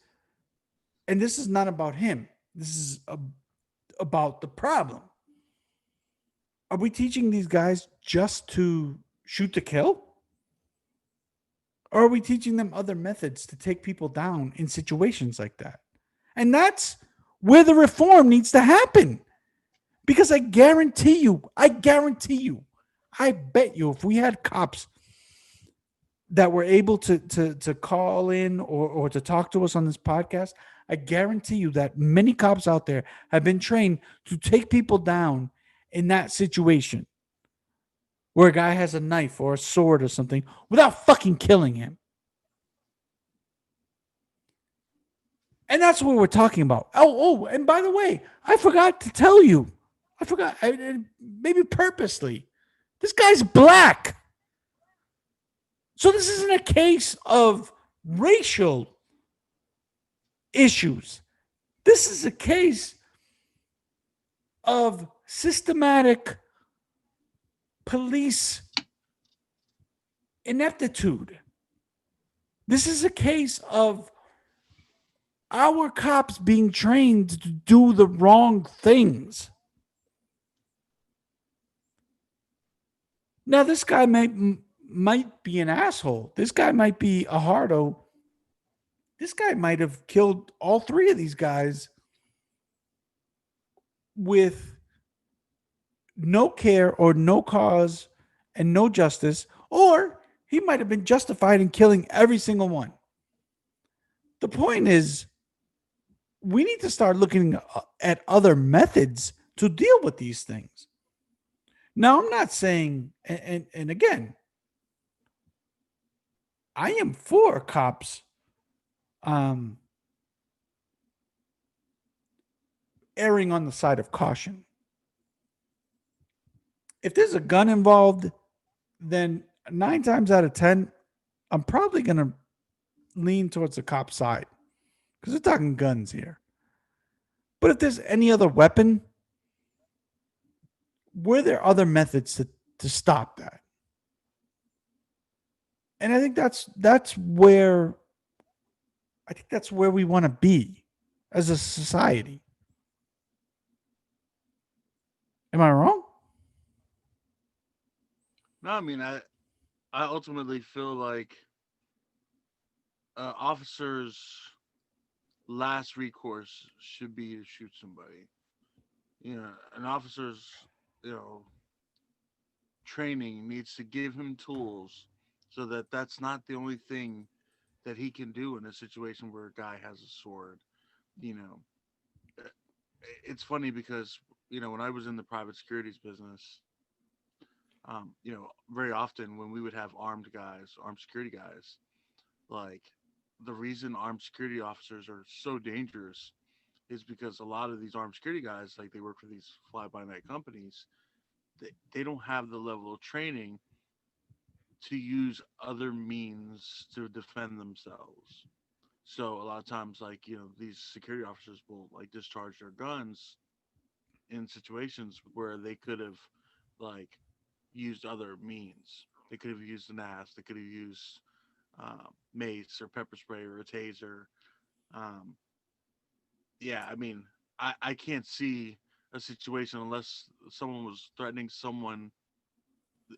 S1: And this is not about him. This is about the problem. Are we teaching these guys just to shoot to kill? Or are we teaching them other methods to take people down in situations like that? And that's where the reform needs to happen. Because I guarantee you, I bet you, if we had cops that were able to call in or to talk to us on this podcast, I guarantee you that many cops out there have been trained to take people down in that situation where a guy has a knife or a sword or something without fucking killing him. And that's what we're talking about. And by the way, I forgot to tell you. I forgot, maybe purposely. This guy's black. So this isn't a case of racial issues. This is a case of systematic police ineptitude. This is a case of our cops being trained to do the wrong things. Now, this guy might be an asshole. This guy might be a hardo. This guy might have killed all three of these guys with no care or no cause and no justice, or he might have been justified in killing every single one. The point is, we need to start looking at other methods to deal with these things. Now, I'm not saying, and again, I am for cops erring on the side of caution. If there's a gun involved, then 9 times out of 10, I'm probably going to lean towards the cop side because we're talking guns here. But if there's any other weapon, were there other methods to stop that? And I think that's where we want to be as a society. Am I wrong?
S2: No, I mean, I ultimately feel like officers' last recourse should be to shoot somebody. You know, an officer's, you know, training needs to give him tools so that that's not the only thing that he can do in a situation where a guy has a sword. You know, Uh, it's funny because when I was in the private securities business, very often when we would have armed security guys, like the reason armed security officers are so dangerous is because a lot of these armed security guys, like they work for these fly by night companies, they don't have the level of training to use other means to defend themselves. So a lot of times, like these security officers will like discharge their guns in situations where they could have like used other means. They could have used an ass. They could have used mace or pepper spray or a taser. Um, yeah, I mean, I can't see a situation unless someone was threatening someone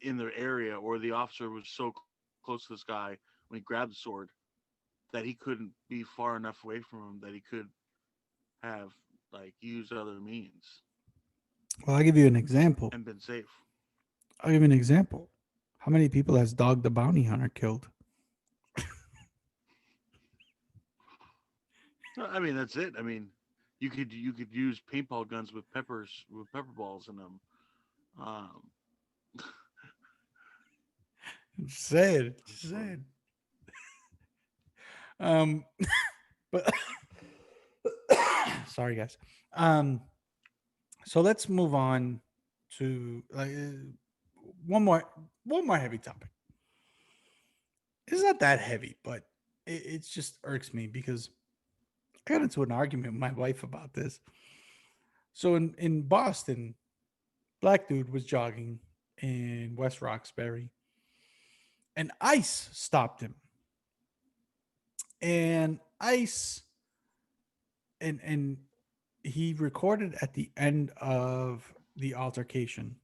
S2: in their area or the officer was so close to this guy when he grabbed the sword that he couldn't be far enough away from him that he could have like used other means
S1: Well, I'll give you an example.
S2: and been safe.
S1: I'll give you an example. How many people has Dog the Bounty Hunter killed?
S2: I mean, that's it. I mean, you could use paintball guns with pepper balls in them. Um,
S1: Just saying.
S2: that's
S1: Just
S2: funny.
S1: saying. Um, but sorry, guys. Um, so let's move on to one more one more heavy topic. It's not that heavy, but it just irks me because I got into an argument with my wife about this. So in Boston, black dude was jogging in West Roxbury, and ICE stopped him. And ICE and he recorded at the end of the altercation.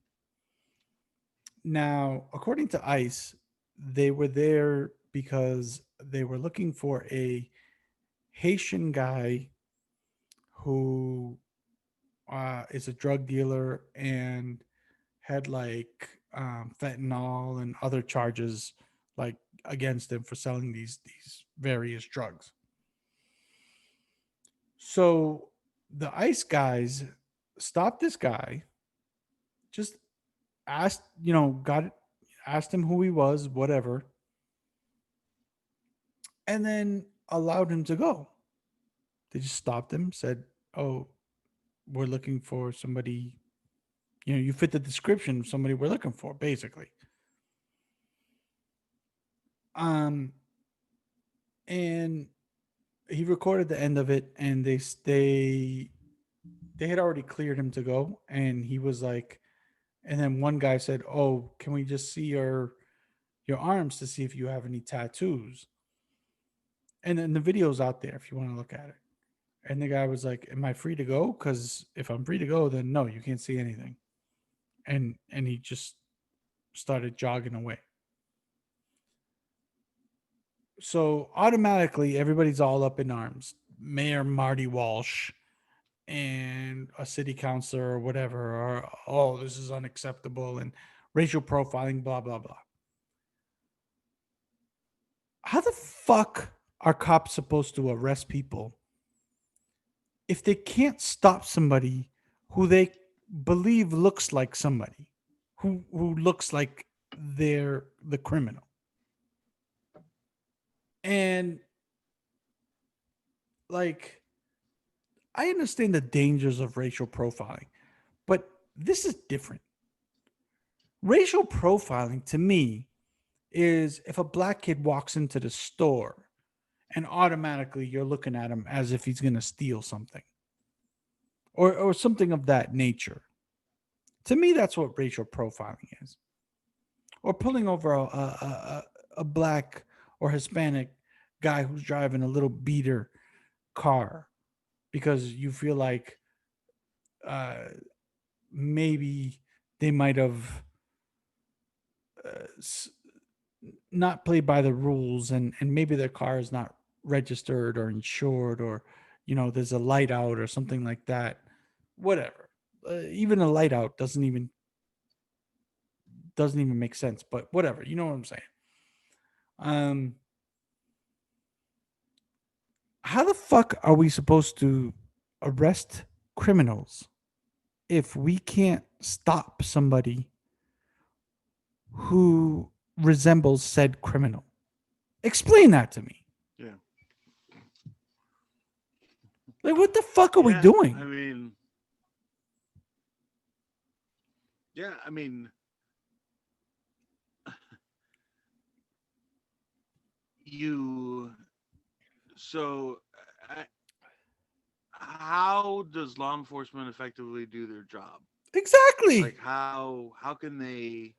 S1: Now, according to ICE, they were there because they were looking for a Haitian guy who is a drug dealer and had like fentanyl and other charges like against him for selling these various drugs. So the ICE guys stopped this guy, just asked, got it, asked him who he was, whatever, and then allowed him to go. They just stopped him, said, "Oh, we're looking for somebody. You know, you fit the description of somebody we're looking for, basically." Um, and he recorded the end of it, and they had already cleared him to go, and he was like, and then one guy said, "Oh, can we just see your arms to see if you have any tattoos?" And then the video's out there if you want to look at it. And the guy was like, "Am I free to go? Because if I'm free to go, then no, you can't see anything." And he just started jogging away. So automatically, everybody's all up in arms. Mayor Marty Walsh and a city councilor or whatever are, "Oh, this is unacceptable," and racial profiling, blah blah blah. How the fuck are cops supposed to arrest people if they can't stop somebody who they believe looks like somebody who looks like they're the criminal? And like, I understand the dangers of racial profiling, but this is different. Racial profiling to me is if a black kid walks into the store and automatically you're looking at him as if he's going to steal something, or something of that nature. To me, that's what racial profiling is. Or pulling over a black or Hispanic guy who's driving a little beater car because you feel like uh, maybe they might have uh, not played by the rules, and maybe their car is not registered or insured, or there's a light out or something like that. Whatever. Even a light out doesn't even make sense, but whatever. You know what I'm saying? Um, how the fuck are we supposed to arrest criminals if we can't stop somebody who resembles said criminal? Explain that to me.
S2: Yeah.
S1: Like, what the fuck are we
S2: Yeah. I
S1: doing?
S2: mean, yeah. I mean, you. So, I, how does law enforcement effectively do their job? Like,
S1: Exactly.
S2: how can they?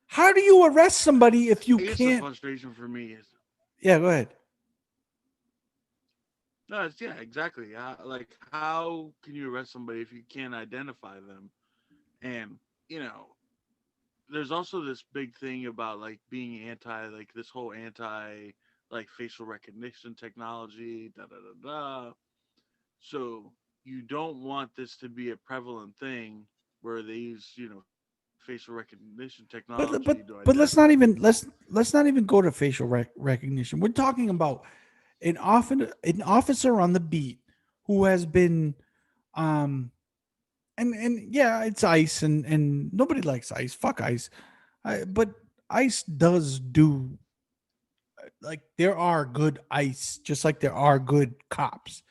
S1: How do you arrest somebody if you
S2: I guess the
S1: can't?
S2: frustration for me is
S1: Yeah, go ahead.
S2: no. It's yeah, exactly. Like, how can you arrest somebody if you can't identify them? And you know, there's also this big thing about like being anti, like this whole anti, like facial recognition technology, da da da da. So you don't want this to be a prevalent thing where they use, facial recognition technology to
S1: But
S2: identify
S1: let's not
S2: people.
S1: even let's not even go to facial recognition. We're talking about an officer on the beat who has been um and yeah, it's ICE, and nobody likes ICE. Fuck ICE. But ICE does do, like, there are good ICE just like there are good cops.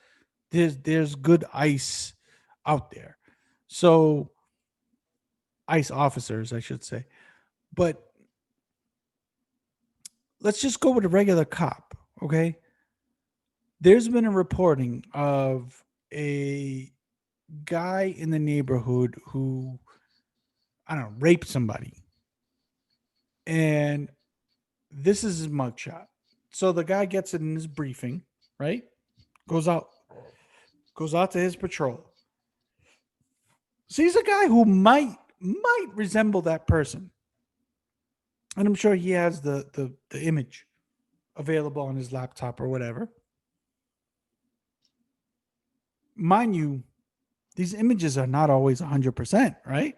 S1: There's good ICE out there. So ICE officers, I should say. But let's just go with a regular cop, okay? There's been a reporting of a guy in the neighborhood who, I don't know, raped somebody. And this is his mugshot. So the guy gets it in his briefing, right? Goes out, goes out to his patrol. Sees a guy who might resemble that person. And I'm sure he has the image available on his laptop or whatever. Mind you, these images are not always 100%, right?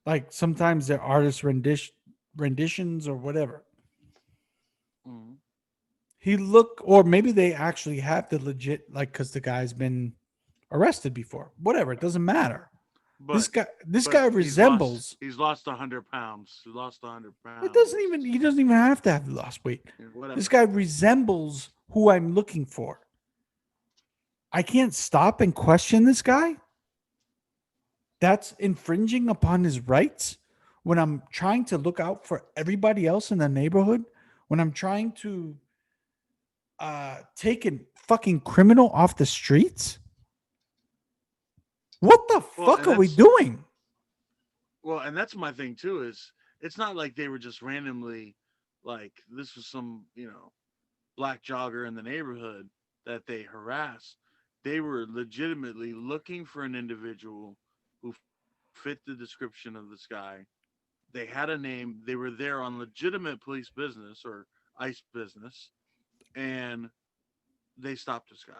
S1: Like sometimes they're artist renditions or whatever.
S2: Mm-hmm.
S1: He look, or maybe they actually have the legit, like, because the guy's been arrested before. Whatever, it doesn't matter.
S2: but
S1: This guy resembles.
S2: he's lost 100 pounds. He lost 100 pounds.
S1: He doesn't even have to have lost weight.
S2: Yeah, whatever.
S1: This guy resembles who I'm looking for. I can't stop and question this guy. That's infringing upon his rights when I'm trying to look out for everybody else in the neighborhood, when I'm trying to take a fucking criminal off the streets. What the fuck are we doing?
S2: Well, and that's my thing too. Is it's not like they were just randomly, like this was some black jogger in the neighborhood that they harassed. They were legitimately looking for an individual who fit the description of this guy. They had a name. They were there on legitimate police business or ICE business, and they stopped this guy.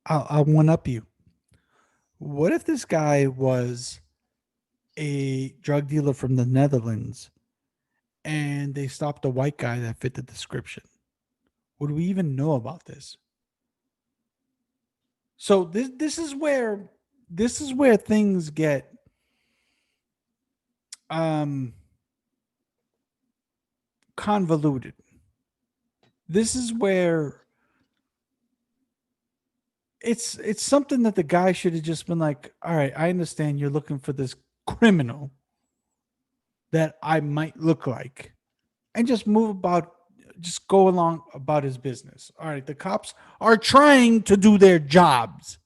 S1: I'll one up you. What if this guy was a drug dealer from the Netherlands and they stopped a white guy that fit the description? Would we even know about this? So this is where things get convoluted. This is where it's something that the guy should have just been like, all right, I understand you're looking for this criminal that I might look like, and just just go along about his business. All right, the cops are trying to do their jobs,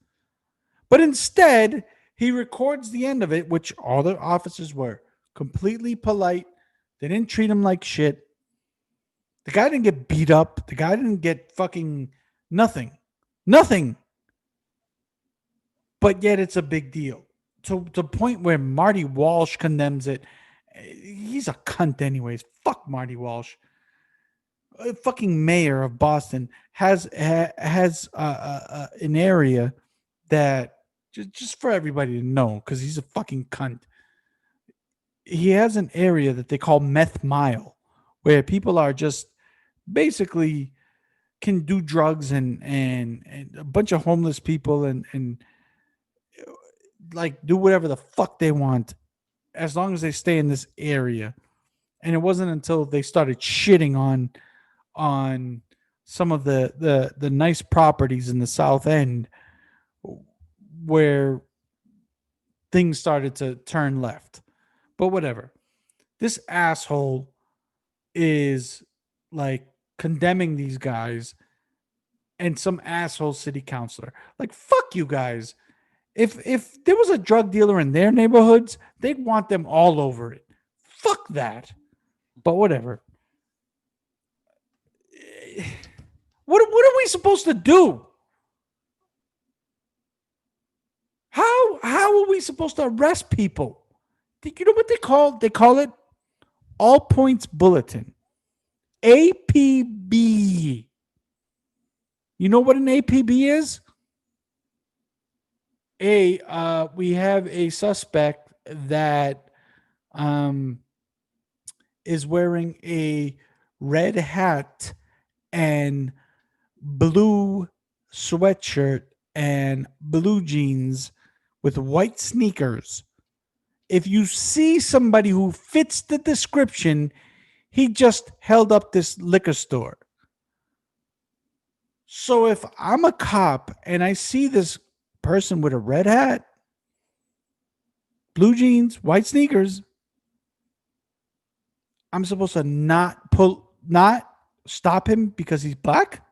S1: but instead he records the end of it, which all the officers were completely polite. They didn't treat him like shit. The guy didn't get beat up. The guy didn't get fucking nothing. But yet it's a big deal. To the point where Marty Walsh condemns it. He's a cunt anyways. Fuck Marty Walsh. Fucking mayor of Boston has an area that just for everybody to know, because he's a fucking cunt. He has an area that they call Meth Mile, where people are just basically can do drugs and a bunch of homeless people and like do whatever the fuck they want as long as they stay in this area. And it wasn't until they started shitting on some of the nice properties in the South End where things started to turn left. But whatever. This asshole is like condemning these guys and some asshole city councilor. Like, fuck you guys. If there was a drug dealer in their neighborhoods, they'd want them all over it. Fuck that. But whatever. What are we supposed to do? How are we supposed to arrest people? You know what they call? They call it all points bulletin. APB. You know what an APB is? We have a suspect that is wearing a red hat and blue sweatshirt and blue jeans with white sneakers. If you see somebody who fits the description, he just held up this liquor store. So if I'm a cop and I see this person with a red hat, blue jeans, white sneakers, I'm supposed to not stop him because he's black?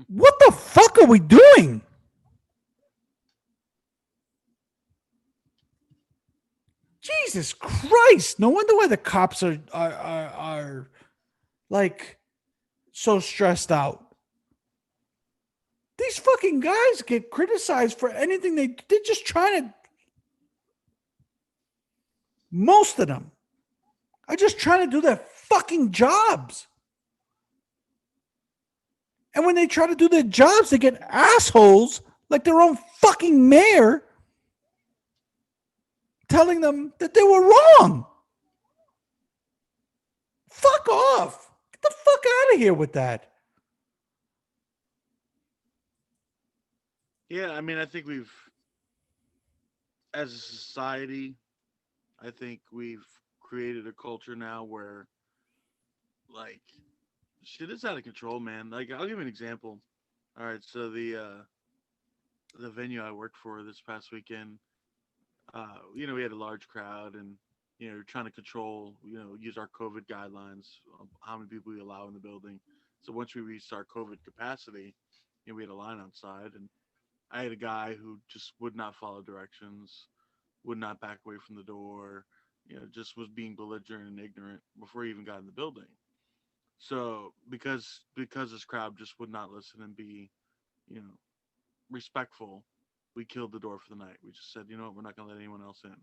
S1: What the fuck are we doing? Jesus Christ. No wonder why the cops are like so stressed out. These fucking guys get criticized for anything they're just trying to. Most of them are just trying to do their fucking jobs. And when they try to do their jobs, they get assholes like their own fucking mayor telling them that they were wrong. Fuck off. Get the fuck out of here with that.
S2: Yeah, I mean, I think we've, as a society, I think we've created a culture now where, like, shit is out of control, man. Like, I'll give you an example. All right, so the venue I worked for this past weekend, we had a large crowd, and trying to control, use our COVID guidelines, how many people we allow in the building. So once we reached our COVID capacity, we had a line outside, and I had a guy who just would not follow directions, would not back away from the door, just was being belligerent and ignorant before he even got in the building. So because this crowd just would not listen and be, you know, respectful, we killed the door for the night. We just said, you know what, we're not gonna let anyone else in.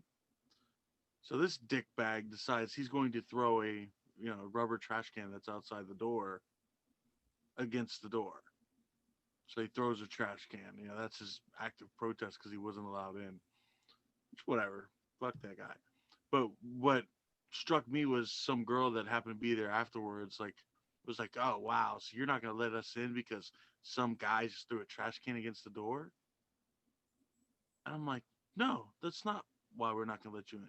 S2: So this dickbag decides he's going to throw a rubber trash can that's outside the door against the door. So he throws a trash can. That's his act of protest because he wasn't allowed in. Which, whatever. Fuck that guy. But what struck me was some girl that happened to be there afterwards. Like, was like, oh wow, so you're not gonna let us in because some guy just threw a trash can against the door? And I'm like, no, that's not why we're not gonna let you in.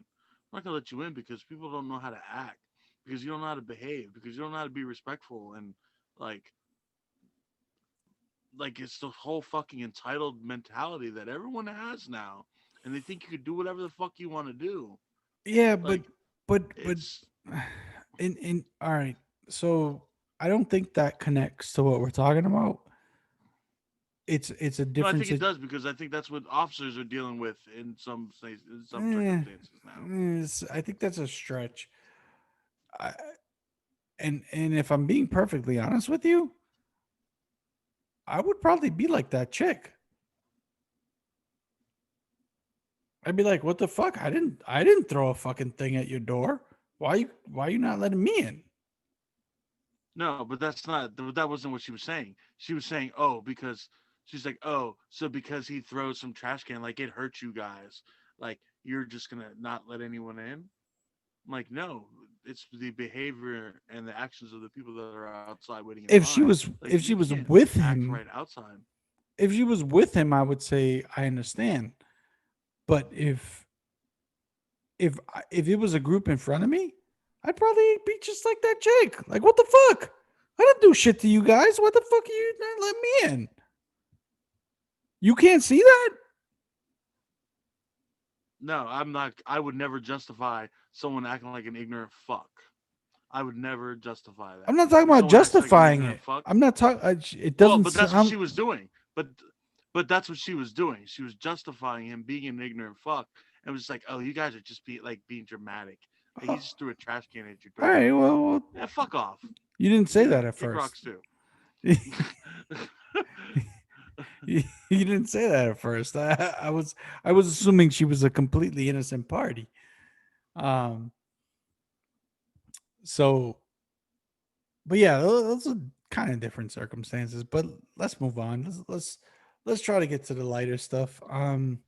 S2: We're not gonna let you in because people don't know how to act, because you don't know how to behave, because you don't know how to be respectful, and like it's the whole fucking entitled mentality that everyone has now, and they think you could do whatever the fuck you want to do.
S1: Yeah,
S2: Like,
S1: but
S2: it's
S1: in all right. So I don't think that connects to what we're talking about. It's a
S2: no, I
S1: different
S2: think it does because I think that's what officers are dealing with in some
S1: eh,
S2: circumstances now.
S1: I think that's a stretch. I, and if I'm being perfectly honest with you, I would probably be like that chick. I'd be like, "What the fuck? I didn't throw a fucking thing at your door. Why you not letting me in?"
S2: No, but that wasn't what she was saying. She was saying, "Oh, because she's like, "Oh, so because he throws some trash can like it hurts you guys. Like you're just going to not let anyone in?" I'm like, "No, it's the behavior and the actions of the people that are outside waiting in
S1: If
S2: line.
S1: she was
S2: Like you
S1: if she
S2: can't
S1: was
S2: like
S1: with
S2: act right
S1: him,
S2: outside."
S1: if she was with him, I would say I understand. But if it was a group in front of me, I'd probably be just like that chick. Like, what the fuck? I didn't do shit to you guys. What the fuck are you not letting me in? You can't see that?
S2: No, I'm not. I would never justify someone acting like an ignorant fuck. I would never justify
S1: I'm
S2: that.
S1: not talking
S2: If
S1: about
S2: someone acts like an
S1: justifying
S2: ignorant
S1: it.
S2: fuck,
S1: I'm not talking. It
S2: well,
S1: doesn't
S2: but that's what
S1: sound.
S2: she was doing. But that's what she was doing. She was justifying him being an ignorant fuck, and was like, "Oh, you guys are just being dramatic. Like he
S1: Oh,
S2: just threw a trash can at your
S1: all
S2: door.
S1: right. Well,
S2: Yeah, fuck off.
S1: you didn't say that at
S2: Kick
S1: first.
S2: rocks too."
S1: You didn't say that at first. I was assuming she was a completely innocent party. Um. So, but yeah, those are kind of different circumstances. But let's move on. Let's try to get to the lighter stuff. And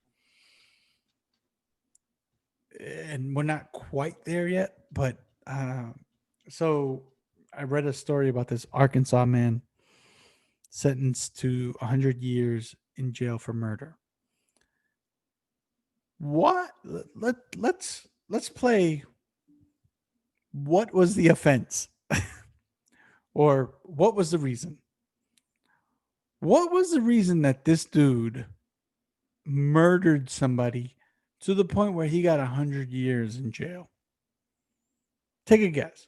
S1: we're not quite there yet, but so I read a story about this Arkansas man sentenced to 100 years in jail for murder. What? Let's play. What was the offense, or what was the reason? What was the reason that this dude murdered somebody to the point where he got 100 years in jail? Take a guess.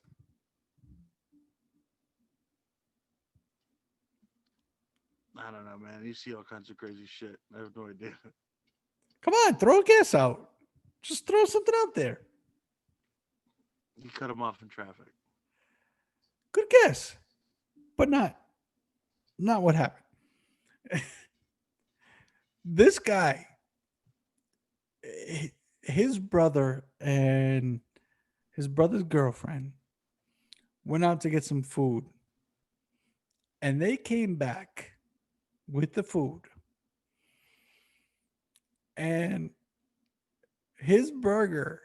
S2: I don't know, man. You see all kinds of crazy shit. I have no idea.
S1: Come on, throw a guess out. Just throw something out there.
S2: He cut him off in traffic.
S1: Good guess, but not what happened. This guy, his brother and his brother's girlfriend went out to get some food, and they came back with the food, and his burger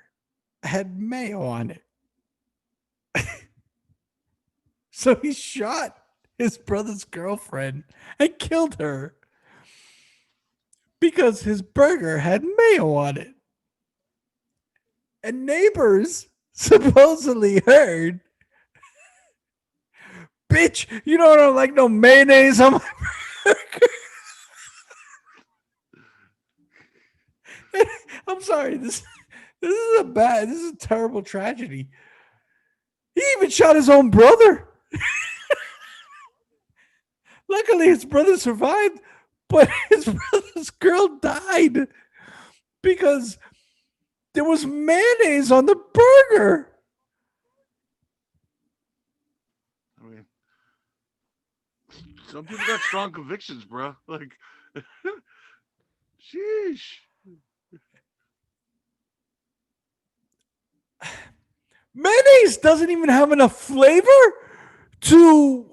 S1: had mayo on it. So he shot his brother's girlfriend and killed her. because his burger had mayo on it. And neighbors supposedly heard, bitch, you know I don't like no mayonnaise on my burger. I'm sorry, this is a terrible tragedy. He even shot his own brother. Luckily, his brother survived, but his brother's girl died because there was mayonnaise on the burger.
S2: I mean, some people got strong convictions, bro. Like, sheesh.
S1: Mayonnaise doesn't even have enough flavor to.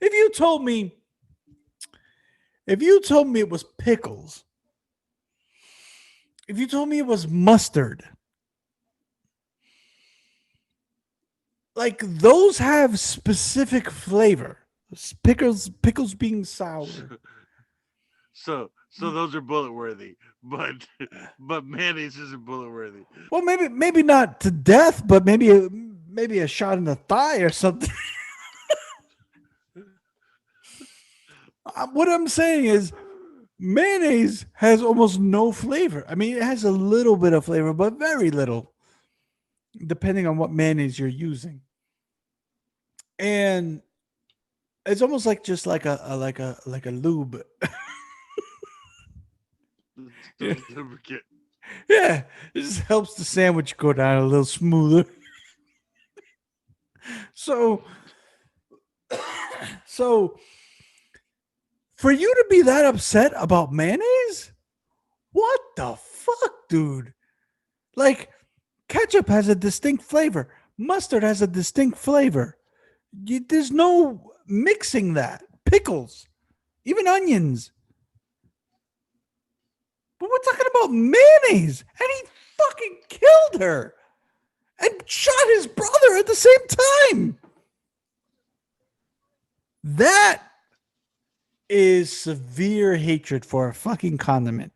S1: if you told me it was pickles, if you told me it was mustard, like those have specific flavor. Pickles being sour.
S2: So those are bullet worthy, but mayonnaise isn't bullet worthy.
S1: Well, maybe not to death, but maybe a shot in the thigh or something. What I'm saying is, mayonnaise has almost no flavor. I mean, it has a little bit of flavor, but very little, depending on what mayonnaise you're using. And it's almost like just like a lube.
S2: It's lubricant.
S1: Yeah, it just helps the sandwich go down a little smoother. So for you to be that upset about mayonnaise, what the fuck, dude? Like, ketchup has a distinct flavor. Mustard has a distinct flavor. There's no mixing that. Pickles, even onions. But we're talking about mayonnaise, and he fucking killed her and shot his brother at the same time. That is severe hatred for a fucking condiment.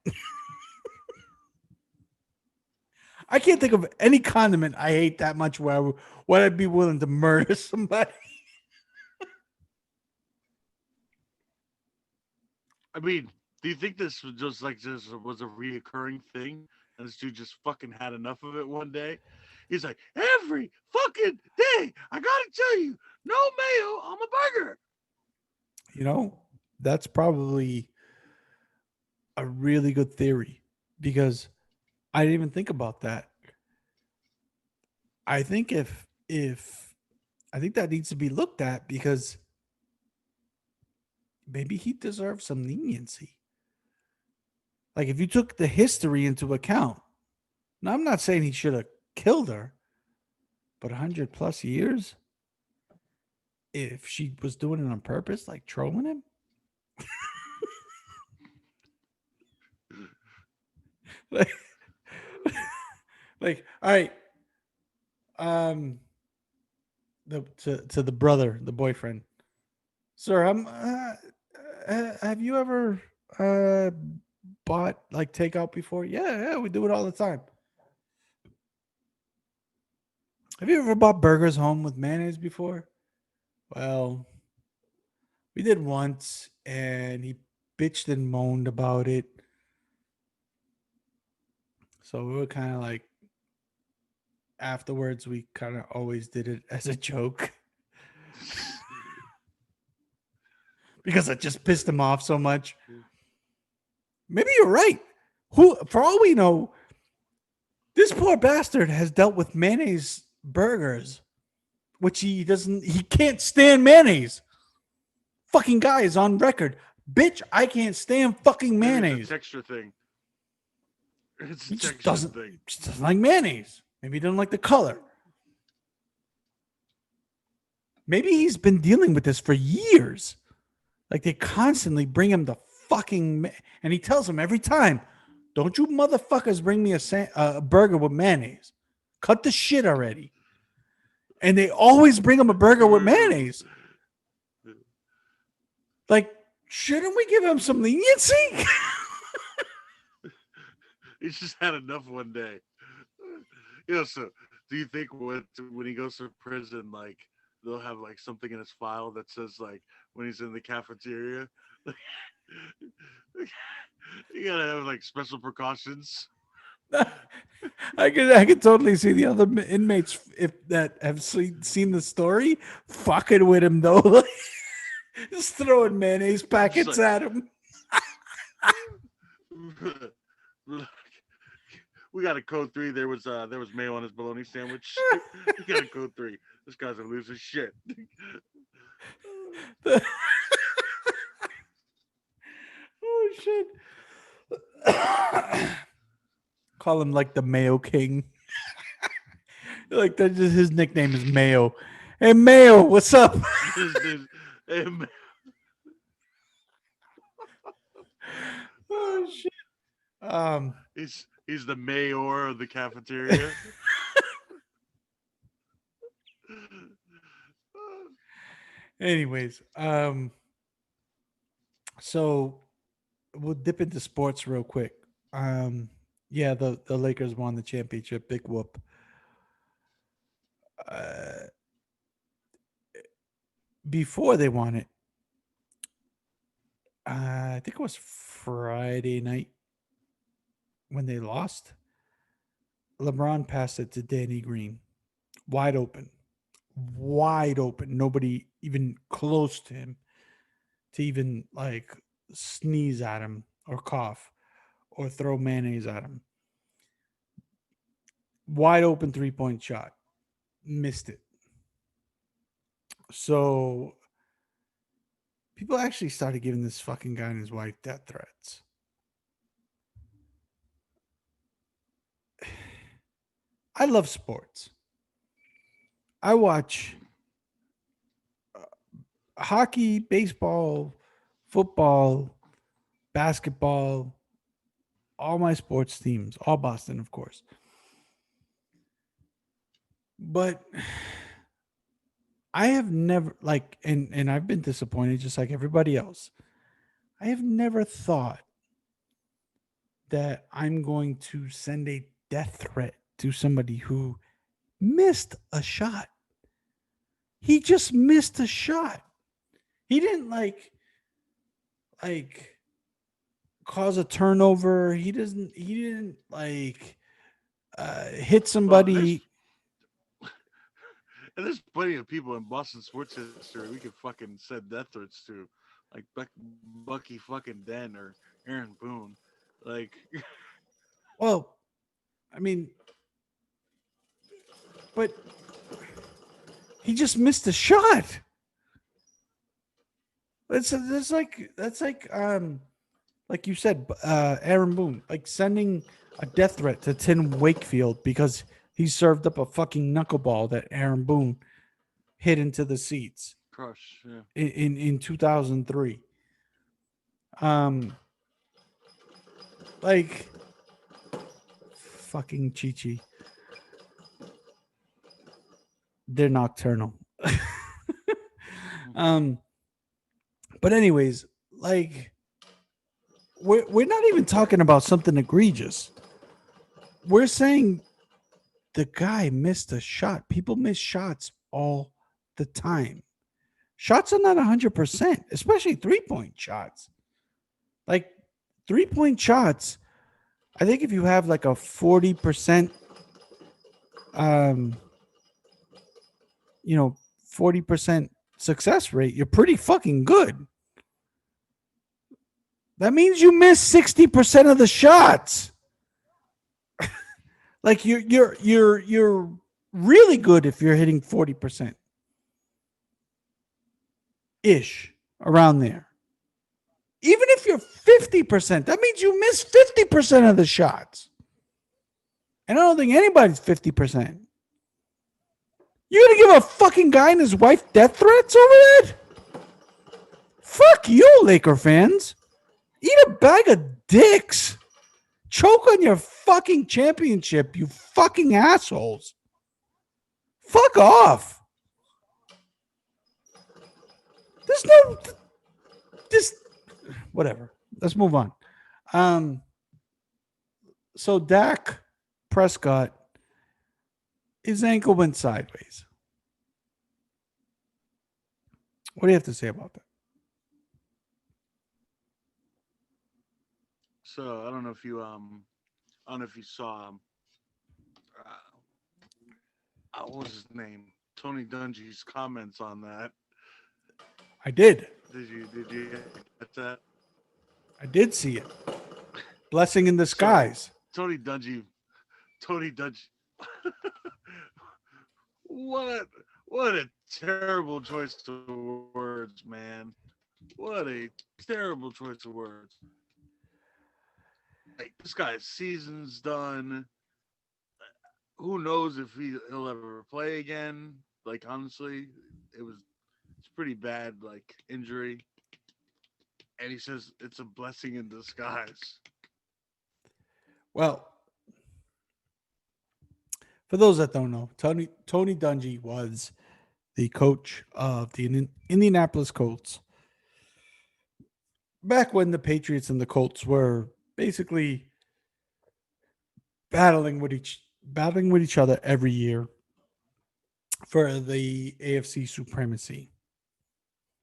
S1: I can't think of any condiment I hate that much where I'd be willing to murder somebody.
S2: I mean, do you think this was just like this was a reoccurring thing, and this dude just fucking had enough of it one day? He's like, every fucking day, I gotta tell you, no mayo on my burger.
S1: You know, that's probably a really good theory because I didn't even think about that. I think if I think that needs to be looked at because maybe he deserves some leniency. Like if you took the history into account. Now I'm not saying he should have killed her, but 100 plus years if she was doing it on purpose, like trolling him. like, like, all right. To the brother, the boyfriend. Sir, have you ever bought like takeout before? Yeah, we do it all the time. Have you ever bought burgers home with mayonnaise before? Well, we did once, and he bitched and moaned about it. So we were kind of like, afterwards, we kind of always did it as a joke because it just pissed him off so much. Maybe you're right. Who, for all we know, this poor bastard has dealt with mayonnaise burgers, which he can't stand mayonnaise. Fucking guy is on record. Bitch, I can't stand fucking mayonnaise.
S2: It's a texture thing.
S1: He just doesn't like mayonnaise. Maybe he doesn't like the color. Maybe he's been dealing with this for years. Like they constantly bring him the fucking, and he tells them every time, "Don't you motherfuckers bring me a burger with mayonnaise. Cut the shit already." And they always bring him a burger with mayonnaise. Like, shouldn't we give him some leniency?
S2: He's just had enough one day. So do you think when he goes to prison, like they'll have like something in his file that says like when he's in the cafeteria, you gotta have like special precautions.
S1: I could totally see the other inmates if that have seen the story fucking with him though. Just throwing mayonnaise
S2: Just
S1: packets
S2: like
S1: at him.
S2: we got a code 3. There was mayo on his bologna sandwich. We got a code 3. This guy's a loser shit.
S1: Oh shit. Call him like the Mayo King. Like that just his nickname is Mayo. Hey Mayo, what's up?
S2: Hey, man,
S1: Oh shit. Um
S2: he's the mayor of the cafeteria.
S1: anyways, so we'll dip into sports real quick. Yeah, the Lakers won the championship. Big whoop. Uh, before they won it, I think it was Friday night when they lost. LeBron passed it to Danny Green, wide open. Nobody even close to him to even like sneeze at him or cough or throw mayonnaise at him. Wide open 3-point shot. Missed it. So people actually started giving this fucking guy and his wife death threats. I love sports. I watch hockey, baseball, football, basketball, all my sports teams, all Boston, of course. But I have never like and I've been disappointed just like everybody else. I have never thought that I'm going to send a death threat to somebody who missed a shot. He just missed a shot. He didn't like cause a turnover. He didn't like hit
S2: Well, there's
S1: somebody.
S2: and there's plenty of people in Boston sports history we could fucking send death threats to, like Bucky fucking Den or Aaron Boone. Like,
S1: Well, I mean, but he just missed a shot. That's like you said, Aaron Boone, like sending a death threat to Tim Wakefield because he served up a fucking knuckleball that Aaron Boone hit into the seats
S2: crush. Yeah.
S1: in 2003. Um, like fucking Chi-Chi. They're nocturnal. um, but anyways, like we're not even talking about something egregious. We're saying the guy missed a shot. People miss shots all the time. Shots are not 100%, especially 3-point shots. Like 3-point shots, I think if you have like a 40%, um, 40% success rate, you're pretty fucking good. That means you miss 60% of the shots. Like you're really good if you're hitting 40% ish around there. Even if you're 50%, that means you miss 50% of the shots. And I don't think anybody's 50%. You're gonna give a fucking guy and his wife death threats over that? Fuck you, Laker fans. Eat a bag of dicks. Choke on your fucking championship, you fucking assholes. Fuck off. There's no. Just whatever. Let's move on. Um, so Dak Prescott, his ankle went sideways. What do you have to say about that?
S2: So I don't know if you saw what was his name? Tony Dungy's comments on that.
S1: I did.
S2: Did you get that?
S1: I did see it. Blessing in
S2: So
S1: disguise.
S2: Tony Dungy, Tony Dungy, what what a terrible choice of words, man. What a terrible choice of words. Like this guy's season's done. Who knows if he'll ever play again? Like honestly, it's pretty bad. Like injury, and he says it's a blessing in disguise.
S1: Well, for those that don't know, Tony Dungy was the coach of the Indianapolis Colts back when the Patriots and the Colts were basically battling with each other every year for the AFC supremacy.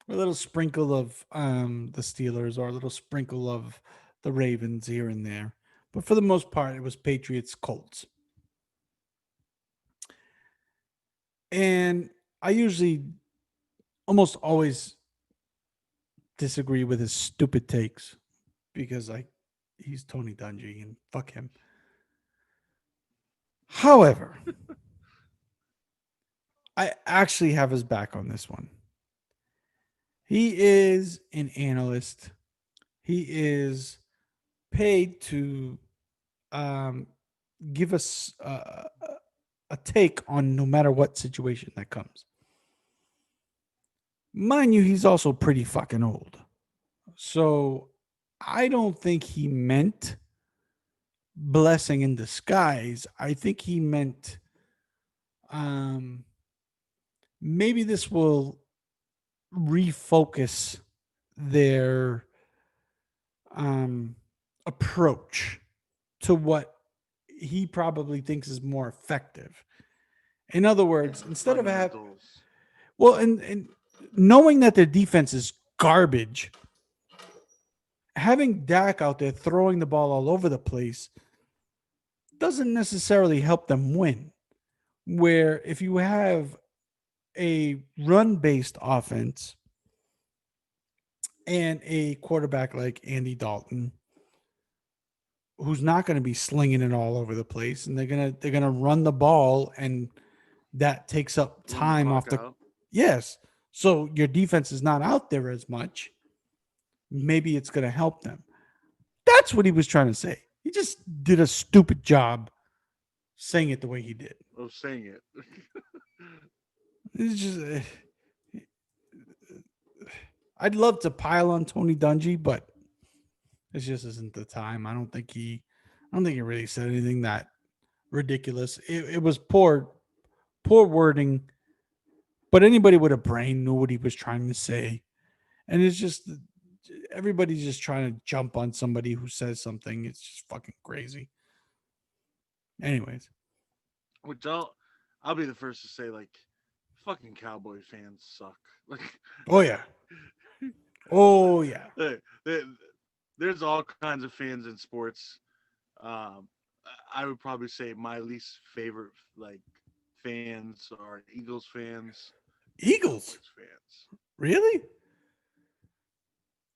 S1: A little sprinkle of the Steelers or a little sprinkle of the Ravens here and there. But for the most part, it was Patriots Colts. And I usually almost always disagree with his stupid takes because he's Tony Dungy and fuck him. However, I actually have his back on this one. He is an analyst. He is paid to um, give us a take on no matter what situation that comes. Mind you, he's also pretty fucking old. So I don't think he meant blessing in disguise. I think he meant um, maybe this will refocus their approach to what he probably thinks is more effective. In other
S2: Yeah,
S1: words,
S2: the
S1: instead of having,
S2: fundamentals.
S1: well, and knowing that their defense is garbage, having Dak out there throwing the ball all over the place doesn't necessarily help them win. Where if you have a run based offense and a quarterback like Andy Dalton, who's not going to be slinging it all over the place, and they're gonna run the ball, and that takes up
S2: Run the
S1: time
S2: clock
S1: off the
S2: out.
S1: yes. So your defense is not out there as much. Maybe it's going to help them. That's what he was trying to say. He just did a stupid job saying it the way he did.
S2: Of saying it.
S1: It's just, I'd love to pile on Tony Dungy, but it just isn't the time. I don't think he really said anything that ridiculous. It was poor wording, but anybody with a brain knew what he was trying to say. And it's just everybody's just trying to jump on somebody who says something. It's just fucking crazy. Anyways,
S2: Which I'll be the first to say like fucking Cowboy fans suck. Like
S1: oh yeah, oh yeah,
S2: there- there- there's all kinds of fans in sports. Um, I would probably say my least favorite like fans are Eagles fans and
S1: Eagles.
S2: Cowboys fans.
S1: Really?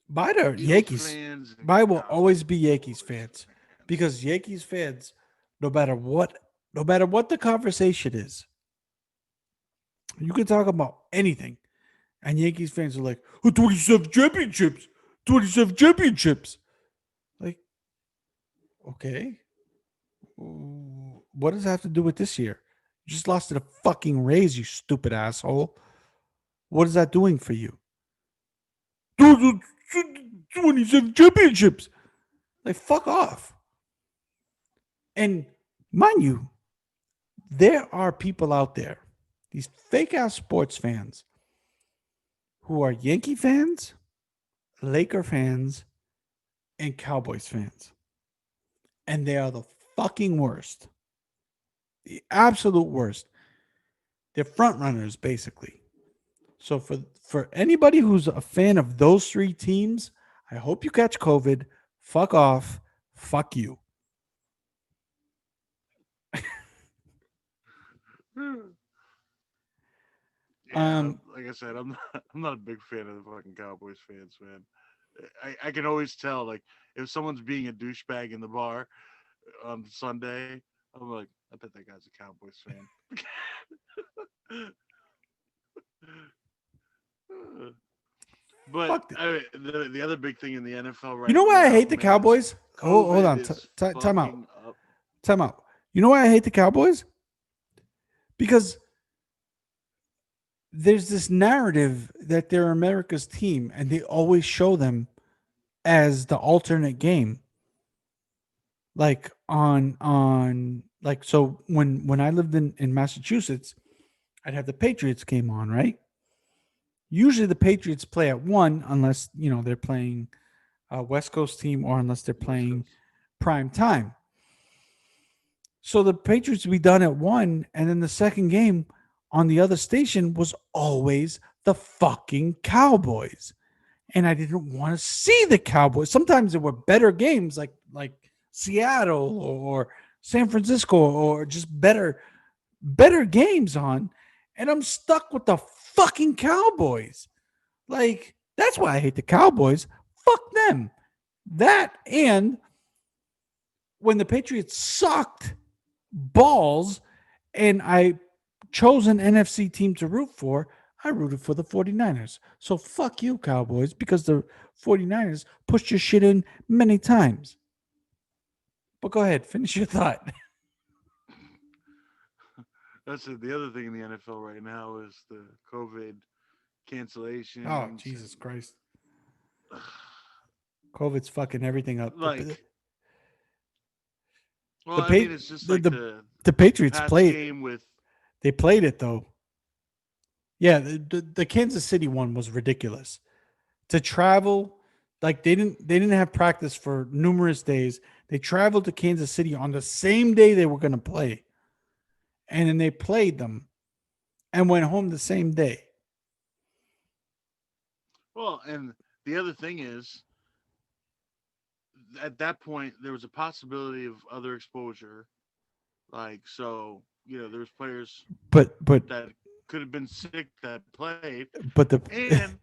S1: Mine are
S2: Eagles
S1: Yankees.
S2: fans and
S1: Mine will always be Yankees
S2: Cowboys
S1: fans
S2: fans.
S1: because Yankees fans, no matter what the conversation is, you can talk about anything, and Yankees fans are like, oh, 27 championships, 27 championships. Like, okay, what does that have to do with this year? You just lost to the fucking Rays, you stupid asshole. What is that doing for you? 27 championships. Like, fuck off. And mind you, there are people out there, these fake ass sports fans, who are Yankee fans Laker fans and Cowboys fans, and they are the fucking worst, the absolute worst. They're front runners, basically. So for anybody who's a fan of those three teams, I hope you catch COVID. Fuck off. Fuck you.
S2: Yeah,
S1: Um,
S2: like I said, I'm not I'm not a big fan of the fucking Cowboys fans, man. I can always tell, like, if someone's being a douchebag in the bar on Sunday, I'm like, I bet that guy's a Cowboys fan. But
S1: fuck.
S2: the other big thing in the NFL
S1: You
S2: right
S1: know why I
S2: now,
S1: hate the
S2: man, is
S1: Cowboys? Hold
S2: COVID
S1: on.
S2: is
S1: Time out.
S2: fucking up.
S1: Time out. You know why I hate the Cowboys? Because there's this narrative that they're America's team, and they always show them as the alternate game. Like on like so when I lived in Massachusetts, I'd have the Patriots game on, right? Usually the Patriots play at one unless they're playing a West Coast team or unless they're
S2: West
S1: playing
S2: Coast.
S1: prime time. So the Patriots would be done at one, and then the second game on the other station was always the fucking Cowboys. And I didn't want to see the Cowboys. Sometimes there were better games like Seattle or San Francisco or just better games on, and I'm stuck with the fucking Cowboys. Like that's why I hate the Cowboys. Fuck them. That and when the Patriots sucked balls and I chose an NFC team to root for, I rooted for the 49ers. So fuck you, Cowboys, because the 49ers pushed your shit in many times. But go ahead, finish your thought.
S2: That's it. The other thing in the NFL right now is the COVID
S1: Oh,
S2: cancellations
S1: Jesus
S2: and
S1: Christ. COVID's fucking everything up.
S2: like, well,
S1: The,
S2: I mean,
S1: pa-
S2: it's just
S1: the,
S2: like
S1: the,
S2: the
S1: the
S2: the
S1: Patriots
S2: Pats
S1: played.
S2: game with.
S1: They played it, though. Yeah, the Kansas City one was ridiculous. To travel, like they didn't have practice for numerous days. They traveled to Kansas City on the same day they were going to play, and then they played them and went home the same day.
S2: Well, and the other thing is, at that point there was a possibility of other exposure. Like, so there was players
S1: But
S2: that could have been sick that played,
S1: but the
S2: and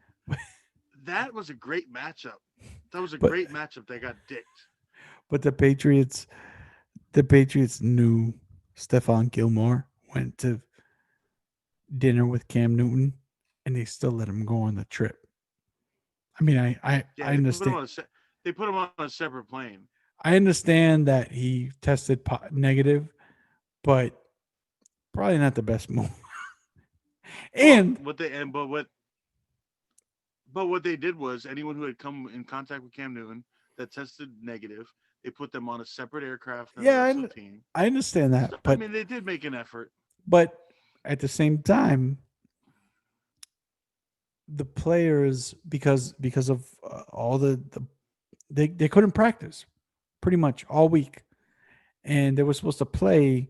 S2: that was a great matchup. That was a
S1: but
S2: great matchup. They got dicked.
S1: but the Patriots knew Stephon Gilmore went to dinner with Cam Newton, and they still let him go on the trip. I mean, I
S2: Yeah,
S1: understand.
S2: they put him on a separate plane.
S1: I understand that he tested negative, but probably not the best move.
S2: Well,
S1: And
S2: what they and but what they did was anyone who had come in contact with Cam Newton that tested negative, they put them on a separate aircraft than the
S1: yeah,
S2: rest of the team.
S1: I understand that,
S2: So I mean, they did make an effort.
S1: but at the same time, the players because of all they couldn't practice pretty much all week, and they were supposed to play.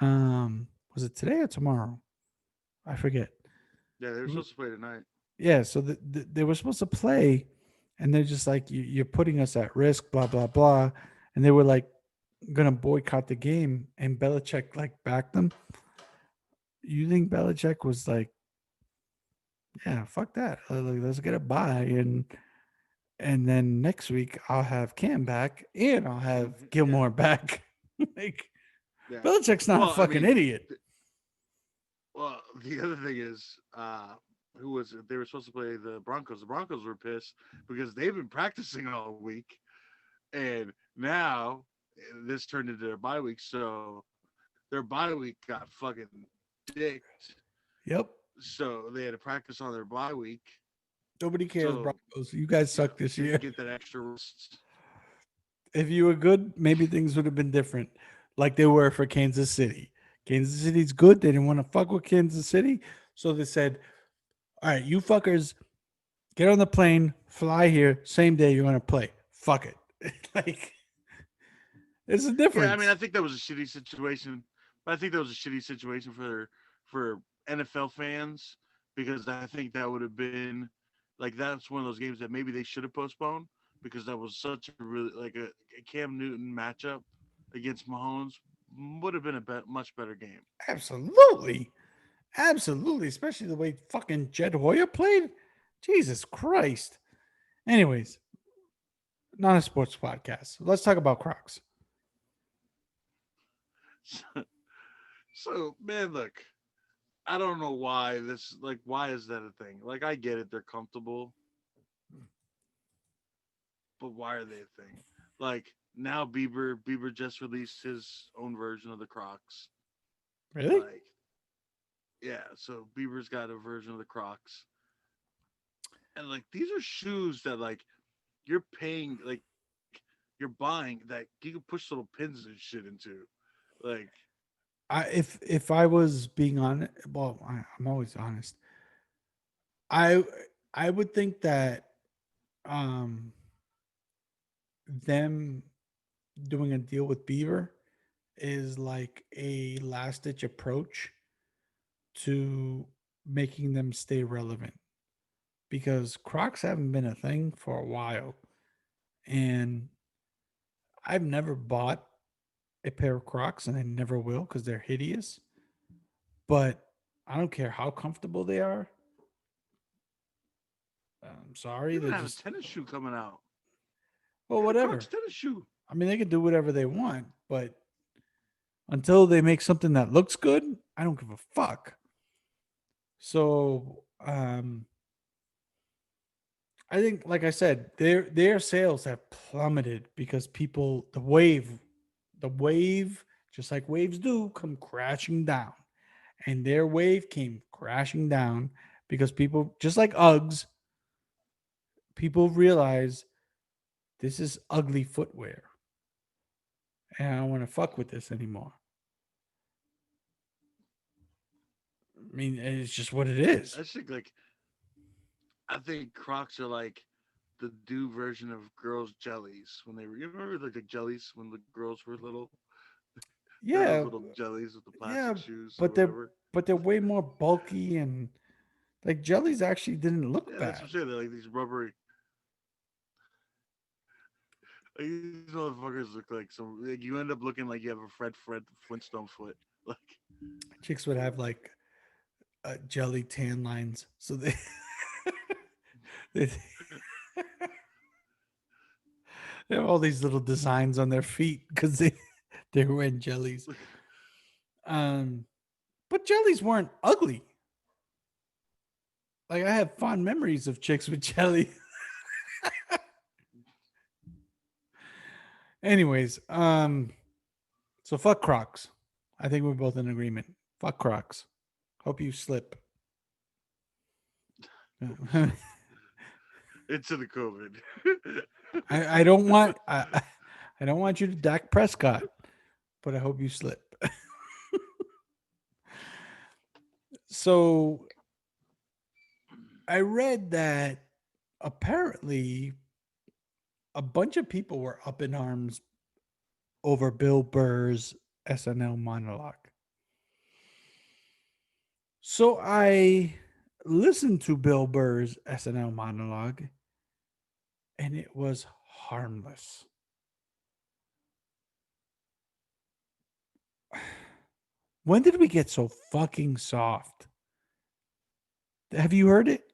S1: Was it today or tomorrow? I forget.
S2: Yeah, they were supposed to play tonight.
S1: Yeah, so they were supposed to play, and they're just like, you're putting us at risk, blah blah blah, and they were like gonna boycott the game, and Belichick like backed them. You think Belichick was like, yeah, fuck that, like, let's get a bye, and then next week I'll have Cam back and I'll have
S2: Yeah,
S1: Gilmore back. Like
S2: yeah.
S1: Belichick's not a
S2: Well, I
S1: fucking
S2: mean,
S1: idiot.
S2: well, the other thing is, who was it? They were supposed to play the Broncos. The Broncos were pissed because they've been practicing all week, and now this turned into their bye week. So their bye week got fucking dicked.
S1: Yep.
S2: So they had to practice on their bye week.
S1: Nobody cares,
S2: So
S1: Broncos. You guys suck this
S2: they can
S1: year.
S2: get that extra rest.
S1: If you were good, maybe things would have been different, like they were for Kansas City. Kansas City's good. They didn't want to fuck with Kansas City, so they said, "All right, you fuckers, Get on the plane, fly here, same day you're gonna play. Fuck it. Like, there's a
S2: Yeah, I mean, I
S1: difference.
S2: think that was a shitty situation. But I think that was a shitty situation for NFL fans because I think that would have been like that's one of those games that maybe they should have postponed because that was such a really like a Cam Newton matchup against Mahomes would have been much better game.
S1: Absolutely. Absolutely. Especially the way fucking Jed Hoyer played. Jesus Christ. Anyways, not a sports podcast. Let's talk about Crocs.
S2: So man, look, I don't know why this like why is that a thing? Like I get it, they're comfortable, but why are they a thing? Like now Bieber just released his own version of the Crocs.
S1: Really?
S2: Like yeah, so Bieber's got a version of the Crocs. And like these are shoes that like you're paying like you're buying that you can push little pins and shit into. Like
S1: If I was being honest, well, I'm always honest. I I would think that um them doing a deal with Beaver is like a last ditch approach to making them stay relevant because Crocs haven't been a thing for a while. And I've never bought a pair of Crocs and I never will because they're hideous. But I don't care how comfortable they are. I'm
S2: they
S1: sorry.
S2: even
S1: They're
S2: have a
S1: just,
S2: tennis shoe coming out. They
S1: well,
S2: got a Crocs
S1: whatever.
S2: tennis shoe.
S1: I mean, they can do whatever they want, but until they make something that looks good, I don't give a fuck. So, I think, like I said, their sales have plummeted because people, the wave, just like waves do, come crashing down, and their wave came crashing down because people, just like Uggs, people realize this is ugly footwear, and I don't want to fuck with this anymore. I mean, it's just what it is.
S2: I think like I think Crocs are like the do version of girls' jellies when they were. You remember like the jellies when the girls were little? They had those
S1: Yeah,
S2: little jellies with the
S1: yeah,
S2: plastic shoes or
S1: but they're
S2: whatever.
S1: but they're way more bulky and like jellies actually didn't look
S2: Yeah, that's what
S1: bad.
S2: I'm saying. They're like these rubbery. Like, these motherfuckers look like some. Like, you end up looking like you have a Fred Flintstone foot. Like
S1: Chicks would have like jelly tan lines, so they they have all these little designs on their feet because they're wearing jellies. Um, but jellies weren't ugly. Like I have fond memories of chicks with jelly. Anyways, so fuck Crocs. I think we're both in agreement. Fuck Crocs. Hope you slip.
S2: into the COVID.
S1: I don't want I don't want you to Dak Prescott, but I hope you slip. So I read that apparently a bunch of people were up in arms over Bill Burr's SNL monologue. So I listened to Bill Burr's SNL monologue and it was harmless. When did we get so fucking soft? Have you heard it?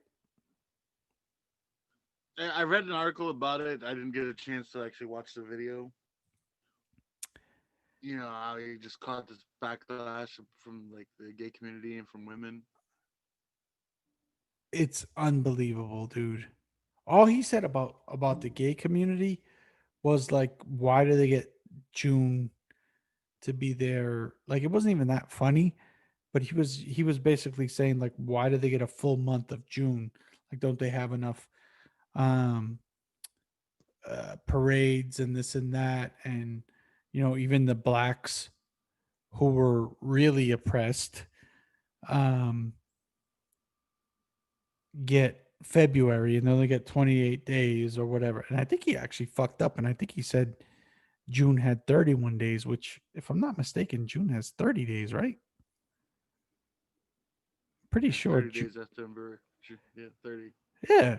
S2: I read an article about it. I didn't get a chance to actually watch the video. You know how he just caught this backlash from like the gay community and from women.
S1: It's unbelievable, dude. All he said about the gay community was like, why do they get June to be there? Like, it wasn't even that funny, but he was basically saying like, why do they get a full month of June? Like, don't they have enough um parades and this and that, and even the blacks who were really oppressed um get February and they only get 28 days or whatever. And I think he actually fucked up. And I think he said June had 31 days, which, if I'm not mistaken, June has 30 days, right? Pretty
S2: Yeah,
S1: sure.
S2: 30 days September. Yeah, 30.
S1: Yeah.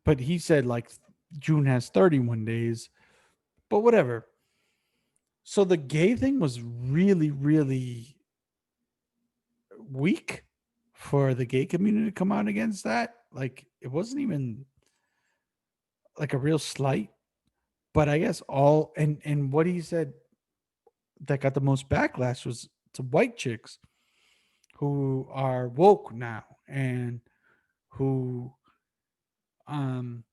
S1: But he said like June has 31 days, but whatever. So the gay thing was really, really weak for the gay community to come out against that. Like it wasn't even like a real slight, but I guess all and what he said that got the most backlash was to white chicks who are woke now and who um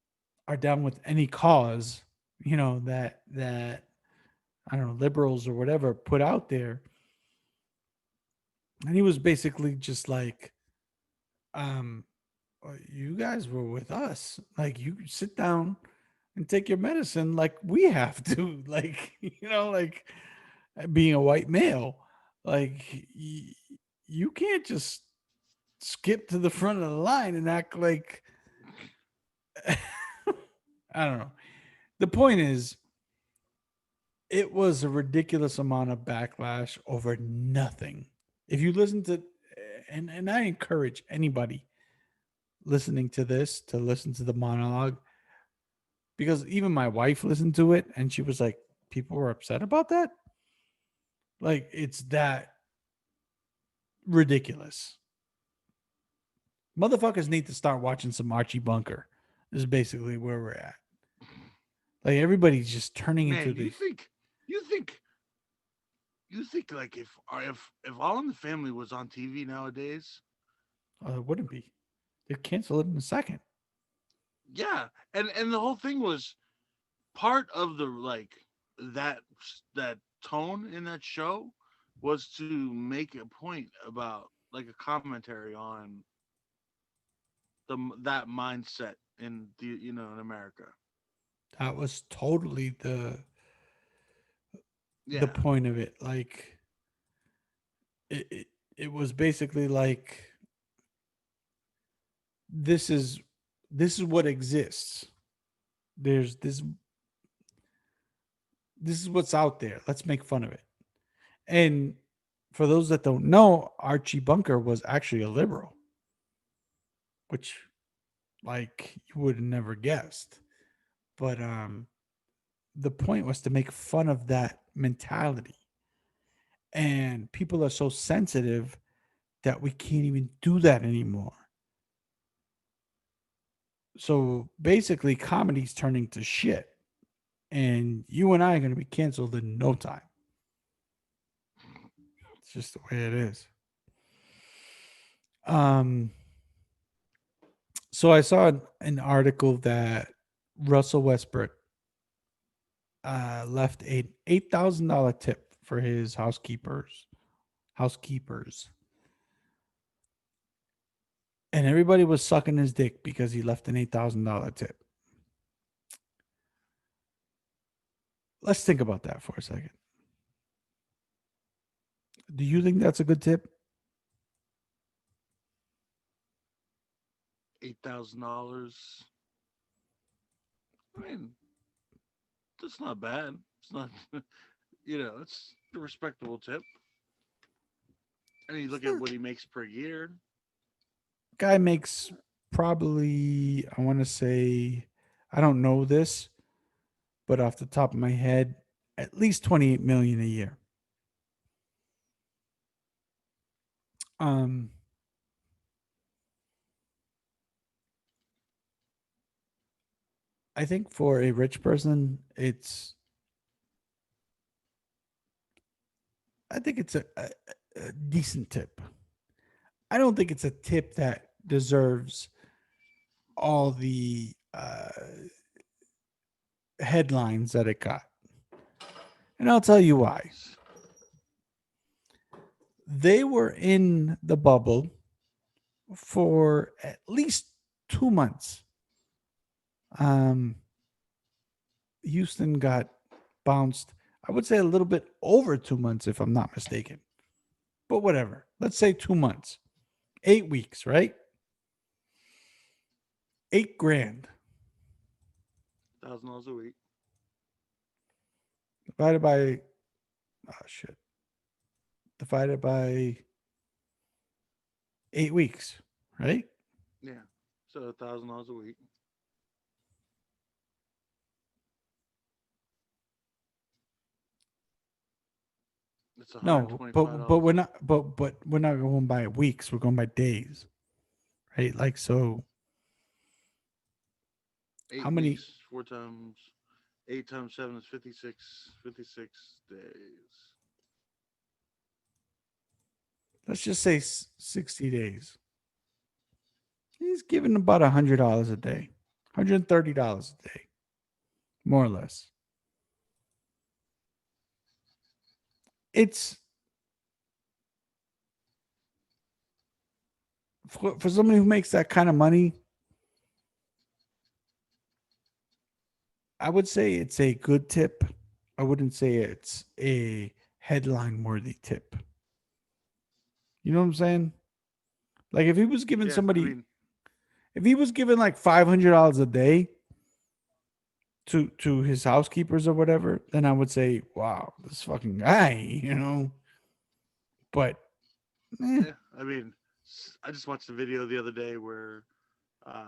S1: are down with any cause, that I don't know, liberals or whatever put out there. And he was basically just like, um, you guys were with us. Like, you sit down and take your medicine like we have to. Like, like being a white male. Like, you can't just skip to the front of the line and act like, I don't know. The point is, it was a ridiculous amount of backlash over nothing. If you listen to, and I encourage anybody listening to this to listen to the monologue, because even my wife listened to it and she was like, people were upset about that. Like, it's that ridiculous. Motherfuckers need to start watching some Archie Bunker. This is basically where we're at. Like, everybody's just turning into
S2: Man,
S1: the.
S2: you think, you think like if All in the Family was on TV nowadays,
S1: It wouldn't be. They'd cancel it in a second.
S2: yeah, and the whole thing was part of the like that that tone in that show was to make a point about like a commentary on that mindset in the in America.
S1: That was totally the
S2: Yeah,
S1: point of it. Like, it was basically like, this is this is what exists. There's this is what's out there. Let's make fun of it. And for those that don't know, Archie Bunker was actually a liberal, which, like, you would have never guessed. But the point was to make fun of that mentality. And people are so sensitive that we can't even do that anymore. So basically, comedy's turning to shit. And you and I are going to be canceled in no time. It's just the way it is. Um, so I saw an article that Russell Westbrook left an $8,000 tip for his housekeepers, and everybody was sucking his dick because he left an $8,000 tip. Let's think about that for a second. Do you think that's a good tip?
S2: $8,000. I mean, that's not bad. It's not, it's a respectable tip. And you look at what he makes per year.
S1: Guy makes probably, I want to say, I don't know this, but off the top of my head, at least 28 million a year. Um, I think for a rich person, I think it's a decent tip. I don't think it's a tip that deserves all the headlines that it got. And I'll tell you why. They were in the bubble for at least 2 months. Um, Houston got bounced, I would say a little bit over 2 months, if I'm not mistaken. But whatever. Let's say 2 months, 8 weeks, right? $8,000
S2: $1,000 a week.
S1: divided by oh shit divided by 8 weeks, right?
S2: Yeah. So $1,000 a week. It's one hundred
S1: No,
S2: twenty
S1: but
S2: five
S1: but
S2: dollars.
S1: we're not but we're not going by weeks. We're going by days, right? Like so, how
S2: 8 weeks,
S1: many?
S2: 4 times 8 times 7 is 56. 56 days.
S1: Let's just say 60 days. He's giving about $100 a day, $130 a day, more or less. It's for somebody who makes that kind of money. I would say it's a good tip. I wouldn't say it's a headline worthy tip. You know what I'm saying? Like if he was giving
S2: Yeah, I
S1: somebody,
S2: mean,
S1: if he was giving like $500 a day to his housekeepers or whatever, then I would say, wow, this fucking guy, you know. But eh,
S2: yeah, I mean, I just watched a video the other day where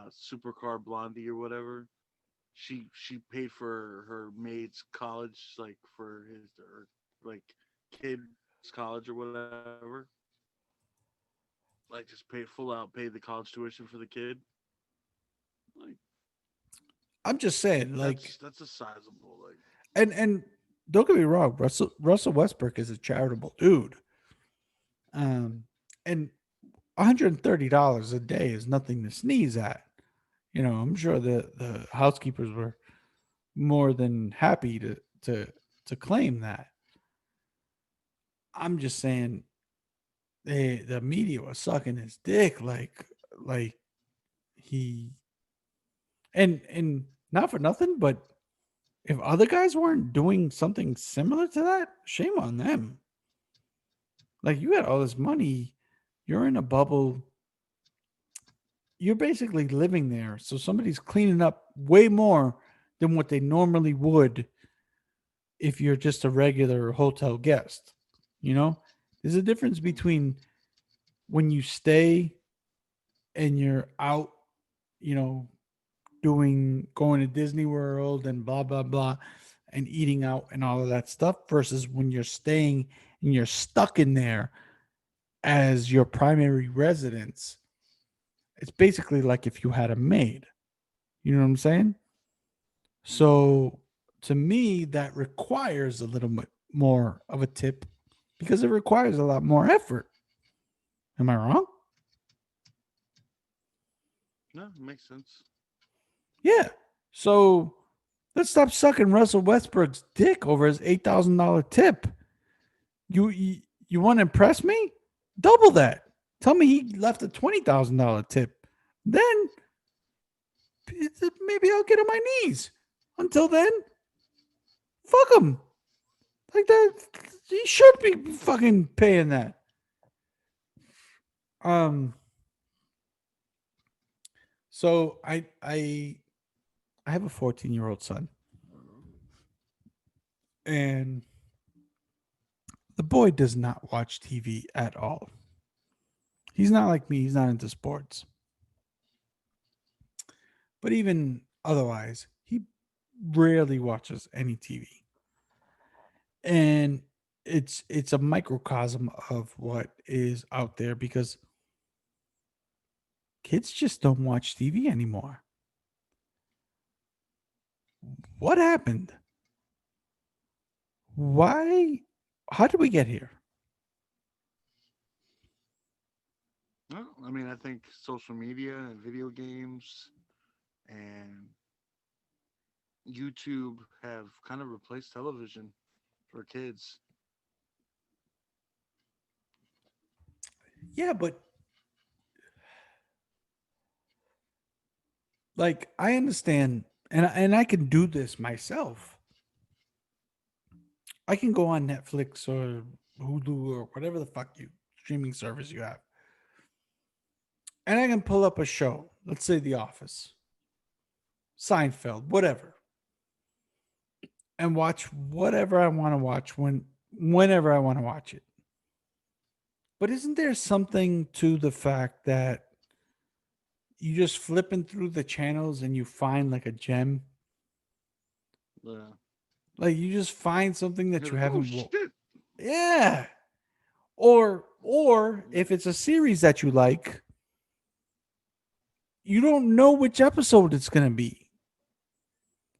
S2: Supercar Blondie or whatever, she paid for her maid's college, like for his or like kid's college or whatever. Like just paid full out, paid the college tuition for the kid. Like
S1: I'm just saying, like,
S2: that's a sizable like.
S1: and don't get me wrong, Russell Westbrook is a charitable dude. And $130 a day is nothing to sneeze at. You know, I'm sure the housekeepers were more than happy to claim that. I'm just saying the media was sucking his dick like he and not for nothing, but if other guys weren't doing something similar to that, shame on them. Like you got all this money, you're in a bubble, you're basically living there. So somebody's cleaning up way more than what they normally would if you're just a regular hotel guest. You know, there's a difference between when you stay and you're out, you know, going to Disney World and blah blah blah and eating out and all of that stuff versus when you're staying and you're stuck in there as your primary residence. It's basically like if you had a maid. You know what I'm saying?
S2: Mm-hmm.
S1: So to me, that requires a little bit more of a tip because it requires a lot more effort. Am I wrong?
S2: No, it makes sense.
S1: Yeah. So let's stop sucking Russell Westbrook's dick over his $8,000 tip. You want to impress me? Double that. Tell me he left a $20,000 tip. Then maybe I'll get on my knees. Until then, fuck him. Like that, he should be fucking paying that. Um. So I have a 14-year-old son, and the boy does not watch TV at all. He's not like me. He's not into sports. But even otherwise, he rarely watches any TV. And it's a microcosm of what is out there because kids just don't watch TV anymore. What happened? Why? How did we get here?
S2: No, I mean, I think social media and video games and YouTube have kind of replaced television for kids.
S1: Yeah, but like I understand, and I can do this myself. I can go on Netflix or Hulu or whatever the fuck you streaming service you have, and I can pull up a show. Let's say The Office. Seinfeld, whatever, and watch whatever I want to watch whenever I want to watch it. But isn't there something to the fact that you just flipping through the channels and you find like a gem?
S2: Yeah.
S1: Like you just find something that
S2: You're
S1: you
S2: like, oh
S1: haven't
S2: shit.
S1: yeah. Or
S2: Yeah.
S1: if it's a series that you like, you don't know which episode it's going to be.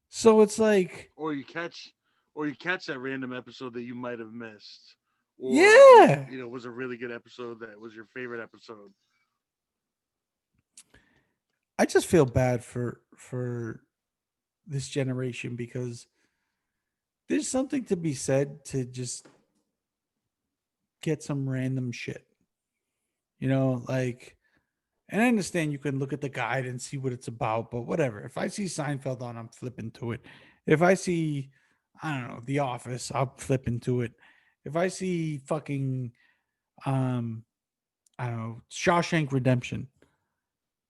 S1: So it's like,
S2: Or you catch that random episode that you might have missed, or
S1: yeah.
S2: was a really good episode that was your favorite episode.
S1: I just feel bad for this generation because there's something to be said to just get some random shit. Like, and I understand you can look at the guide and see what it's about, but whatever. If I see Seinfeld on, I'm flipping to it. If I see, I don't know, The Office, I'll flip into it. If I see fucking, um, I don't know, Shawshank Redemption,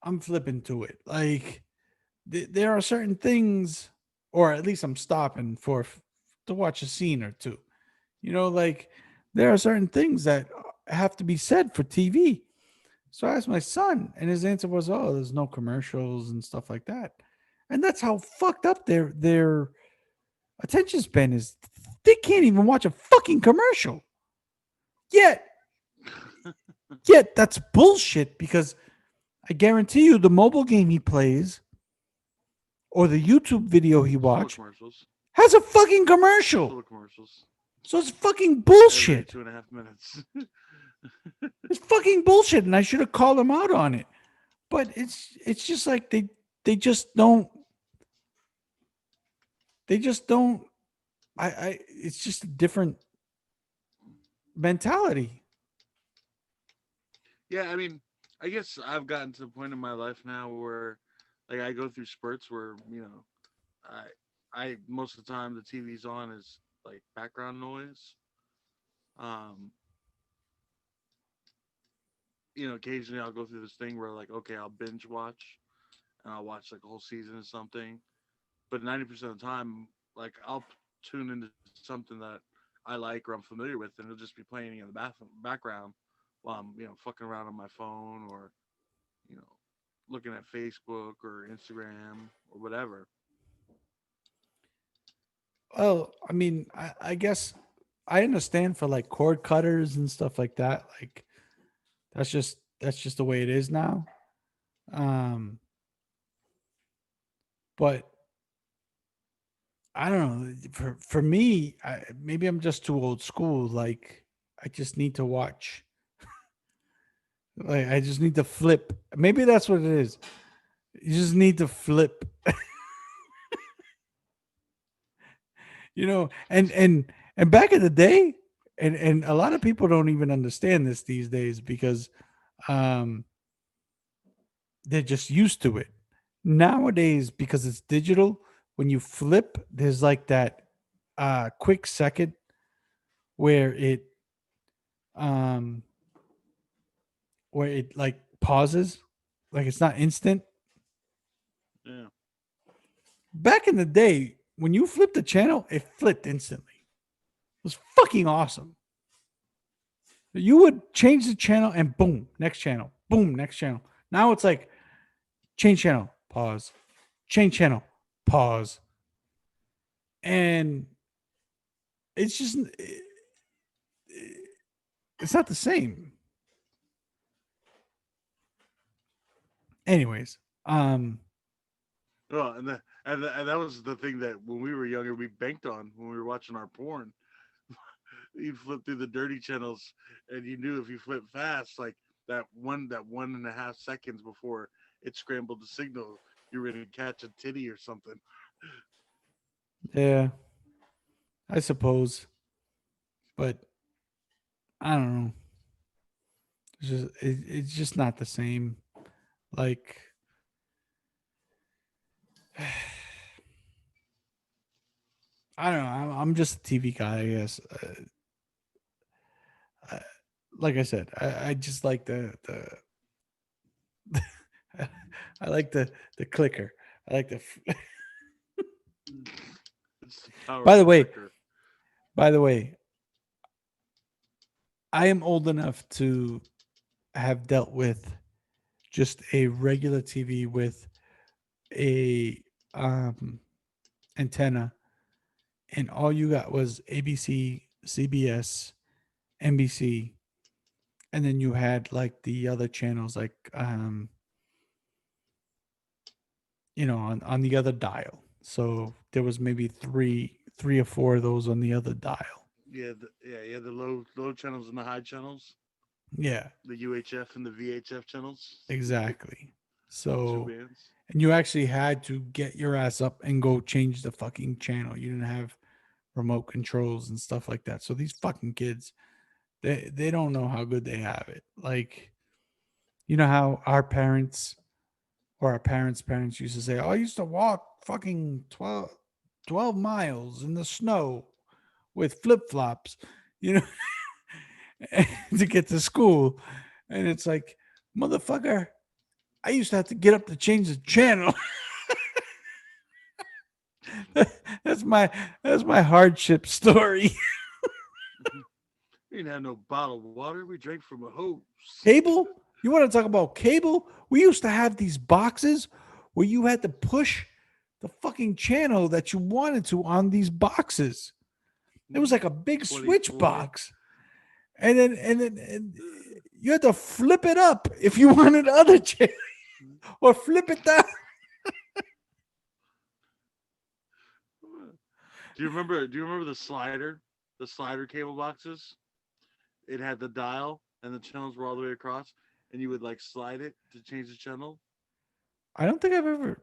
S1: I'm flipping to it. Like, there are certain things, or at least I'm stopping to watch a scene or two. Like there are certain things that have to be said for TV. So I asked my son, and his answer was, "Oh, there's no commercials and stuff like that." And that's how fucked up their attention span is. They can't even watch a fucking commercial. Yet, yet that's bullshit because I guarantee you, the mobile game he plays or the YouTube video he
S2: It's full of
S1: watched
S2: commercials.
S1: has a fucking
S2: It's full
S1: commercial.
S2: of commercials.
S1: So it's fucking
S2: Every
S1: bullshit.
S2: 2.5 minutes.
S1: It's fucking bullshit, and I should have called him out on it. But it's just like they just don't they just don't I it's just a different mentality.
S2: Yeah, I mean, I guess I've gotten to the point in my life now where, like, I go through spurts where I I most of the time the TV's on is like background noise. Um, occasionally I'll go through this thing where like, okay, I'll binge watch and I'll watch like a whole season of something. But 90% of the time, like I'll tune into something that I like or I'm familiar with, and it'll just be playing in the background while I'm fucking around on my phone or you know looking at Facebook or Instagram or whatever.
S1: Well, I mean, I guess I understand for like cord cutters and stuff like that. Like that's just the way it is now. Um, but I don't know. For me, maybe I'm just too old school. Like I just need to watch. Like I just need to flip. Maybe that's what it is. You just need to flip. And back in the day, and a lot of people don't even understand this these days because um they're just used to it. Nowadays, because it's digital, when you flip, there's like that quick second where um it like pauses, like it's not instant.
S2: Yeah,
S1: Back in the day, when you flipped the channel, it flipped instantly. It was fucking awesome. You would change the channel and boom, next channel, boom, next channel. Now it's like change channel, pause, change channel, pause. And it's just, it's not the same. Anyways,
S2: well, and that was the thing that when we were younger we banked on when we were watching our porn. You'd flip through the dirty channels, and you knew if you flip fast, like that 1.5 seconds before it scrambled the signal, you were gonna catch a titty or something.
S1: yeah, I suppose, but I don't know. It's just not the same. Like, I don't know. I'm just a TV guy, I guess. I, like I said, I just like the I like the clicker. I like the.
S2: It's the power
S1: By
S2: of
S1: the
S2: the
S1: way,
S2: flicker.
S1: by the way, I am old enough to have dealt with just a regular TV with a antenna, and all you got was ABC, CBS, NBC, and then you had like the other channels, like on the other dial. So there was maybe three or four of those on the other dial.
S2: Yeah, the low channels and the high channels,
S1: Yeah,
S2: the UHF and the VHF channels,
S1: exactly.
S2: the two
S1: So,
S2: bands.
S1: and you actually had to get your ass up and go change the fucking channel. You didn't have remote controls and stuff like that. So these fucking kids, they don't know how good they have it. Like, you know how our parents or our parents' used to say, "Oh, I used to walk fucking 12 miles in the snow with flip flops, you know, to get to school." And it's like, motherfucker, I used to have to get up to change the channel. that's my that's my hardship story.
S2: We didn't have no bottled water. We drank from a hose.
S1: Cable? You want to talk about cable? We used to have these boxes where you had to push the fucking channel that you wanted to on these boxes. It was like a big switch
S2: 24.
S1: box. And you had to flip it up if you wanted other channel or flip it down.
S2: Do you remember the slider? The slider cable boxes? It had the dial and the channels were all the way across and you would like slide it to change the channel.
S1: I don't think I've ever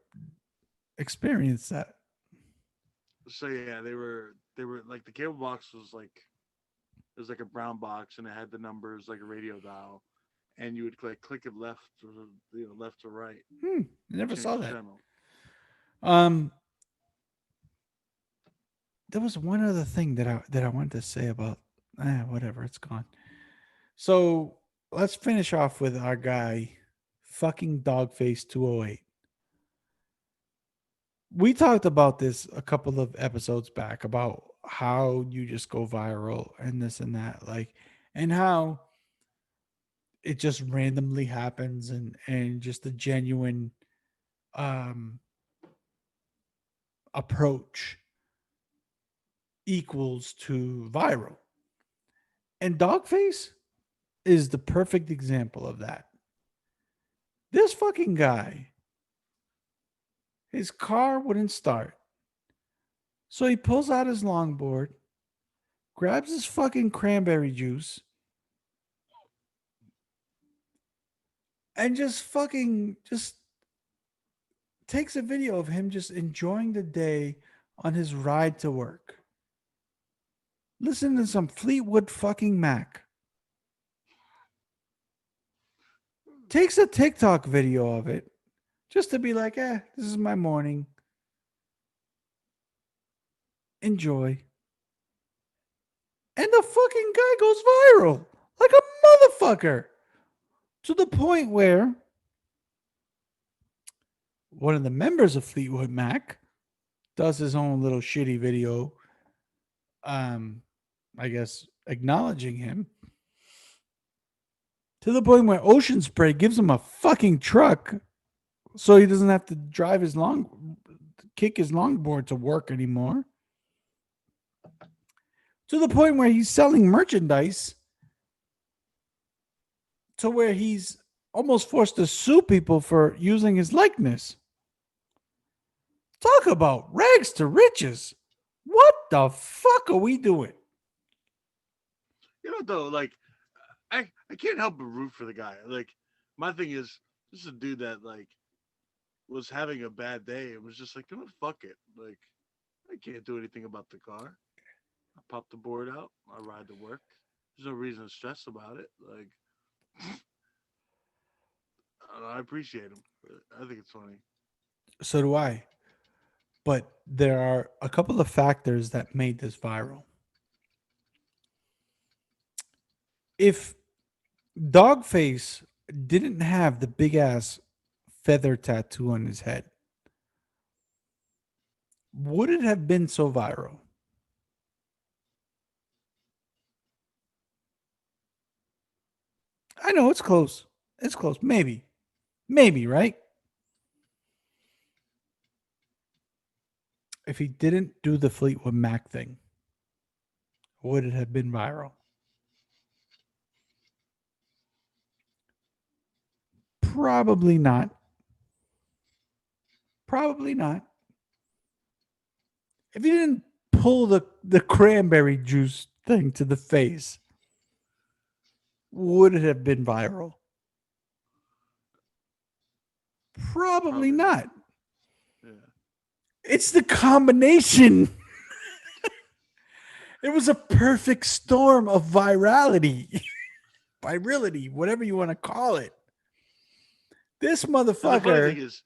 S1: experienced that.
S2: So yeah, they were like the cable box was like it was like a brown box and it had the numbers like a radio dial and you would click it left or left or right
S1: I
S2: to
S1: never
S2: change
S1: saw
S2: the
S1: that.
S2: channel.
S1: Um, there was one other thing that I wanted to say about whatever, it's gone. So let's finish off with our guy, fucking Dogface 208. We talked about this a couple of episodes back about how you just go viral and this and that, like, and how it just randomly happens and just a genuine um approach equals to viral. And Dogface is the perfect example of that. This fucking guy, his car wouldn't start. So he pulls out his longboard, grabs his fucking cranberry juice, and just takes a video of him just enjoying the day on his ride to work. Listen to some Fleetwood fucking Mac. Takes a TikTok video of it just to be like, this is my morning. Enjoy. And the fucking guy goes viral like a motherfucker to the point where one of the members of Fleetwood Mac does his own little shitty video, um, I guess, acknowledging him to the point where Ocean Spray gives him a fucking truck so he doesn't have to kick his longboard to work anymore. To the point where he's selling merchandise to where he's almost forced to sue people for using his likeness. Talk about rags to riches. What the fuck are we doing?
S2: You know though, like I can't help but root for the guy. Like my thing is this is a dude that like was having a bad day and was just like, you know, fuck it. Like I can't do anything about the car. I pop the board out. I ride to work. There's no reason to stress about it. Like I appreciate him. I think it's funny.
S1: So do I. But there are a couple of factors that made this viral. If Dogface didn't have the big ass feather tattoo on his head, would it have been so viral? I know it's close. It's close. Maybe. Maybe, right? If he didn't do the Fleetwood Mac thing, would it have been viral? Probably not. Probably not. If he didn't pull the cranberry juice thing to the face, would it have been viral? Probably
S2: Probably not.
S1: not.
S2: Yeah.
S1: It's the combination. It was a perfect storm of virality, virility, whatever you want to call it. This
S2: And the funny
S1: motherfucker,
S2: thing is,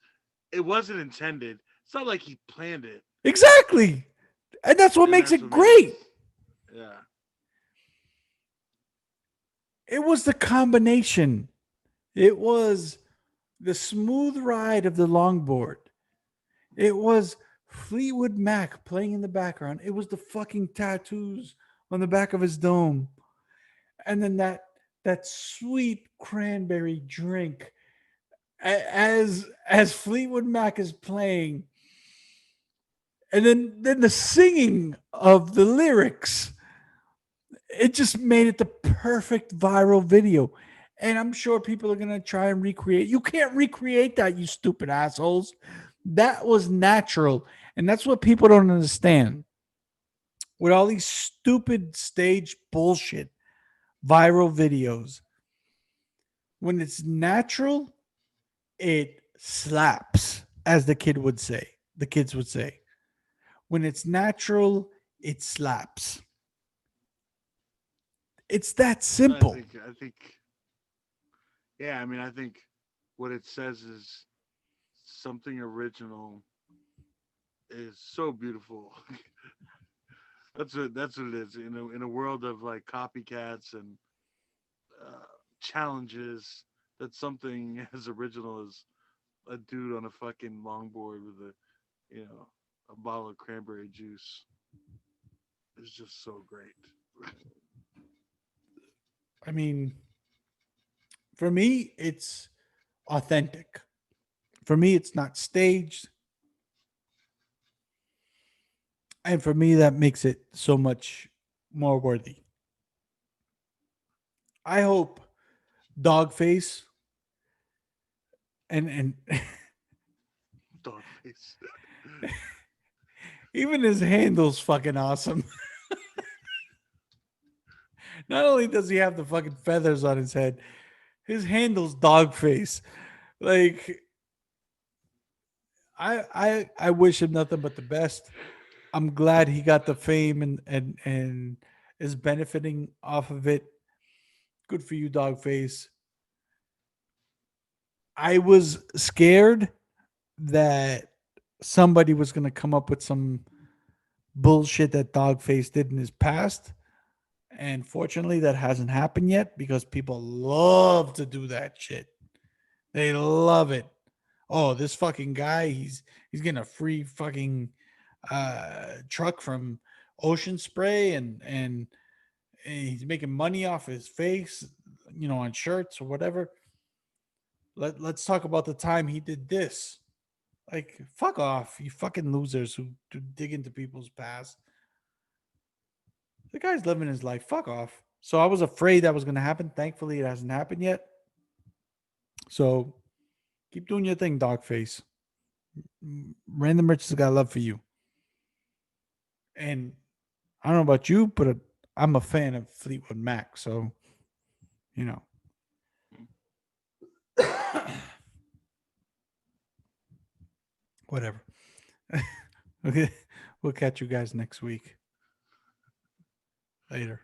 S2: it wasn't intended. It's not like he planned it,
S1: exactly. And that's what
S2: and
S1: makes
S2: that's
S1: it
S2: what made it.
S1: great.
S2: Yeah.
S1: It was the combination. It was the smooth ride of the longboard. It was Fleetwood Mac playing in the background. It was the fucking tattoos on the back of his dome. And then that sweet cranberry drink as Fleetwood Mac is playing. And then the singing of the lyrics. It just made it the perfect viral video. And I'm sure people are gonna try and recreate. You can't recreate that, you stupid assholes. That was natural. And that's what people don't understand. With all these stupid stage bullshit, viral videos, when it's natural, it slaps, as the kids would say. When it's natural, it slaps. It's that
S2: I
S1: simple.
S2: think. I think. Yeah. I mean, I think what it says is something original is so beautiful. That's what it is. In a world of like copycats and uh, challenges, that's something as original as a dude on a fucking longboard with a bottle of cranberry juice is just so great.
S1: I mean, for me, it's authentic. For me, it's not staged. And for me, that makes it so much more worthy. I hope Dogface and
S2: Dog face.
S1: even his handle's fucking awesome. Not only does he have the fucking feathers on his head, his handle's Dogface. Like I wish him nothing but the best. I'm glad he got the fame and is benefiting off of it. Good for you, Dogface. I was scared that somebody was going to come up with some bullshit that Dogface did in his past. And fortunately, that hasn't happened yet because people love to do that shit. They love it. Oh, this fucking guy, he's getting a free fucking truck from Ocean Spray and he's making money off his face, on shirts or whatever. Let's talk about the time he did this. Like, fuck off, you fucking losers who dig into people's past. The guy's living his life. Fuck off. So I was afraid that was going to happen. Thankfully, it hasn't happened yet. So keep doing your thing, Dogface. Random Rich has got love for you. And I don't know about you, but I'm a fan of Fleetwood Mac. So, you know, whatever. Okay. We'll catch you guys next week. Later.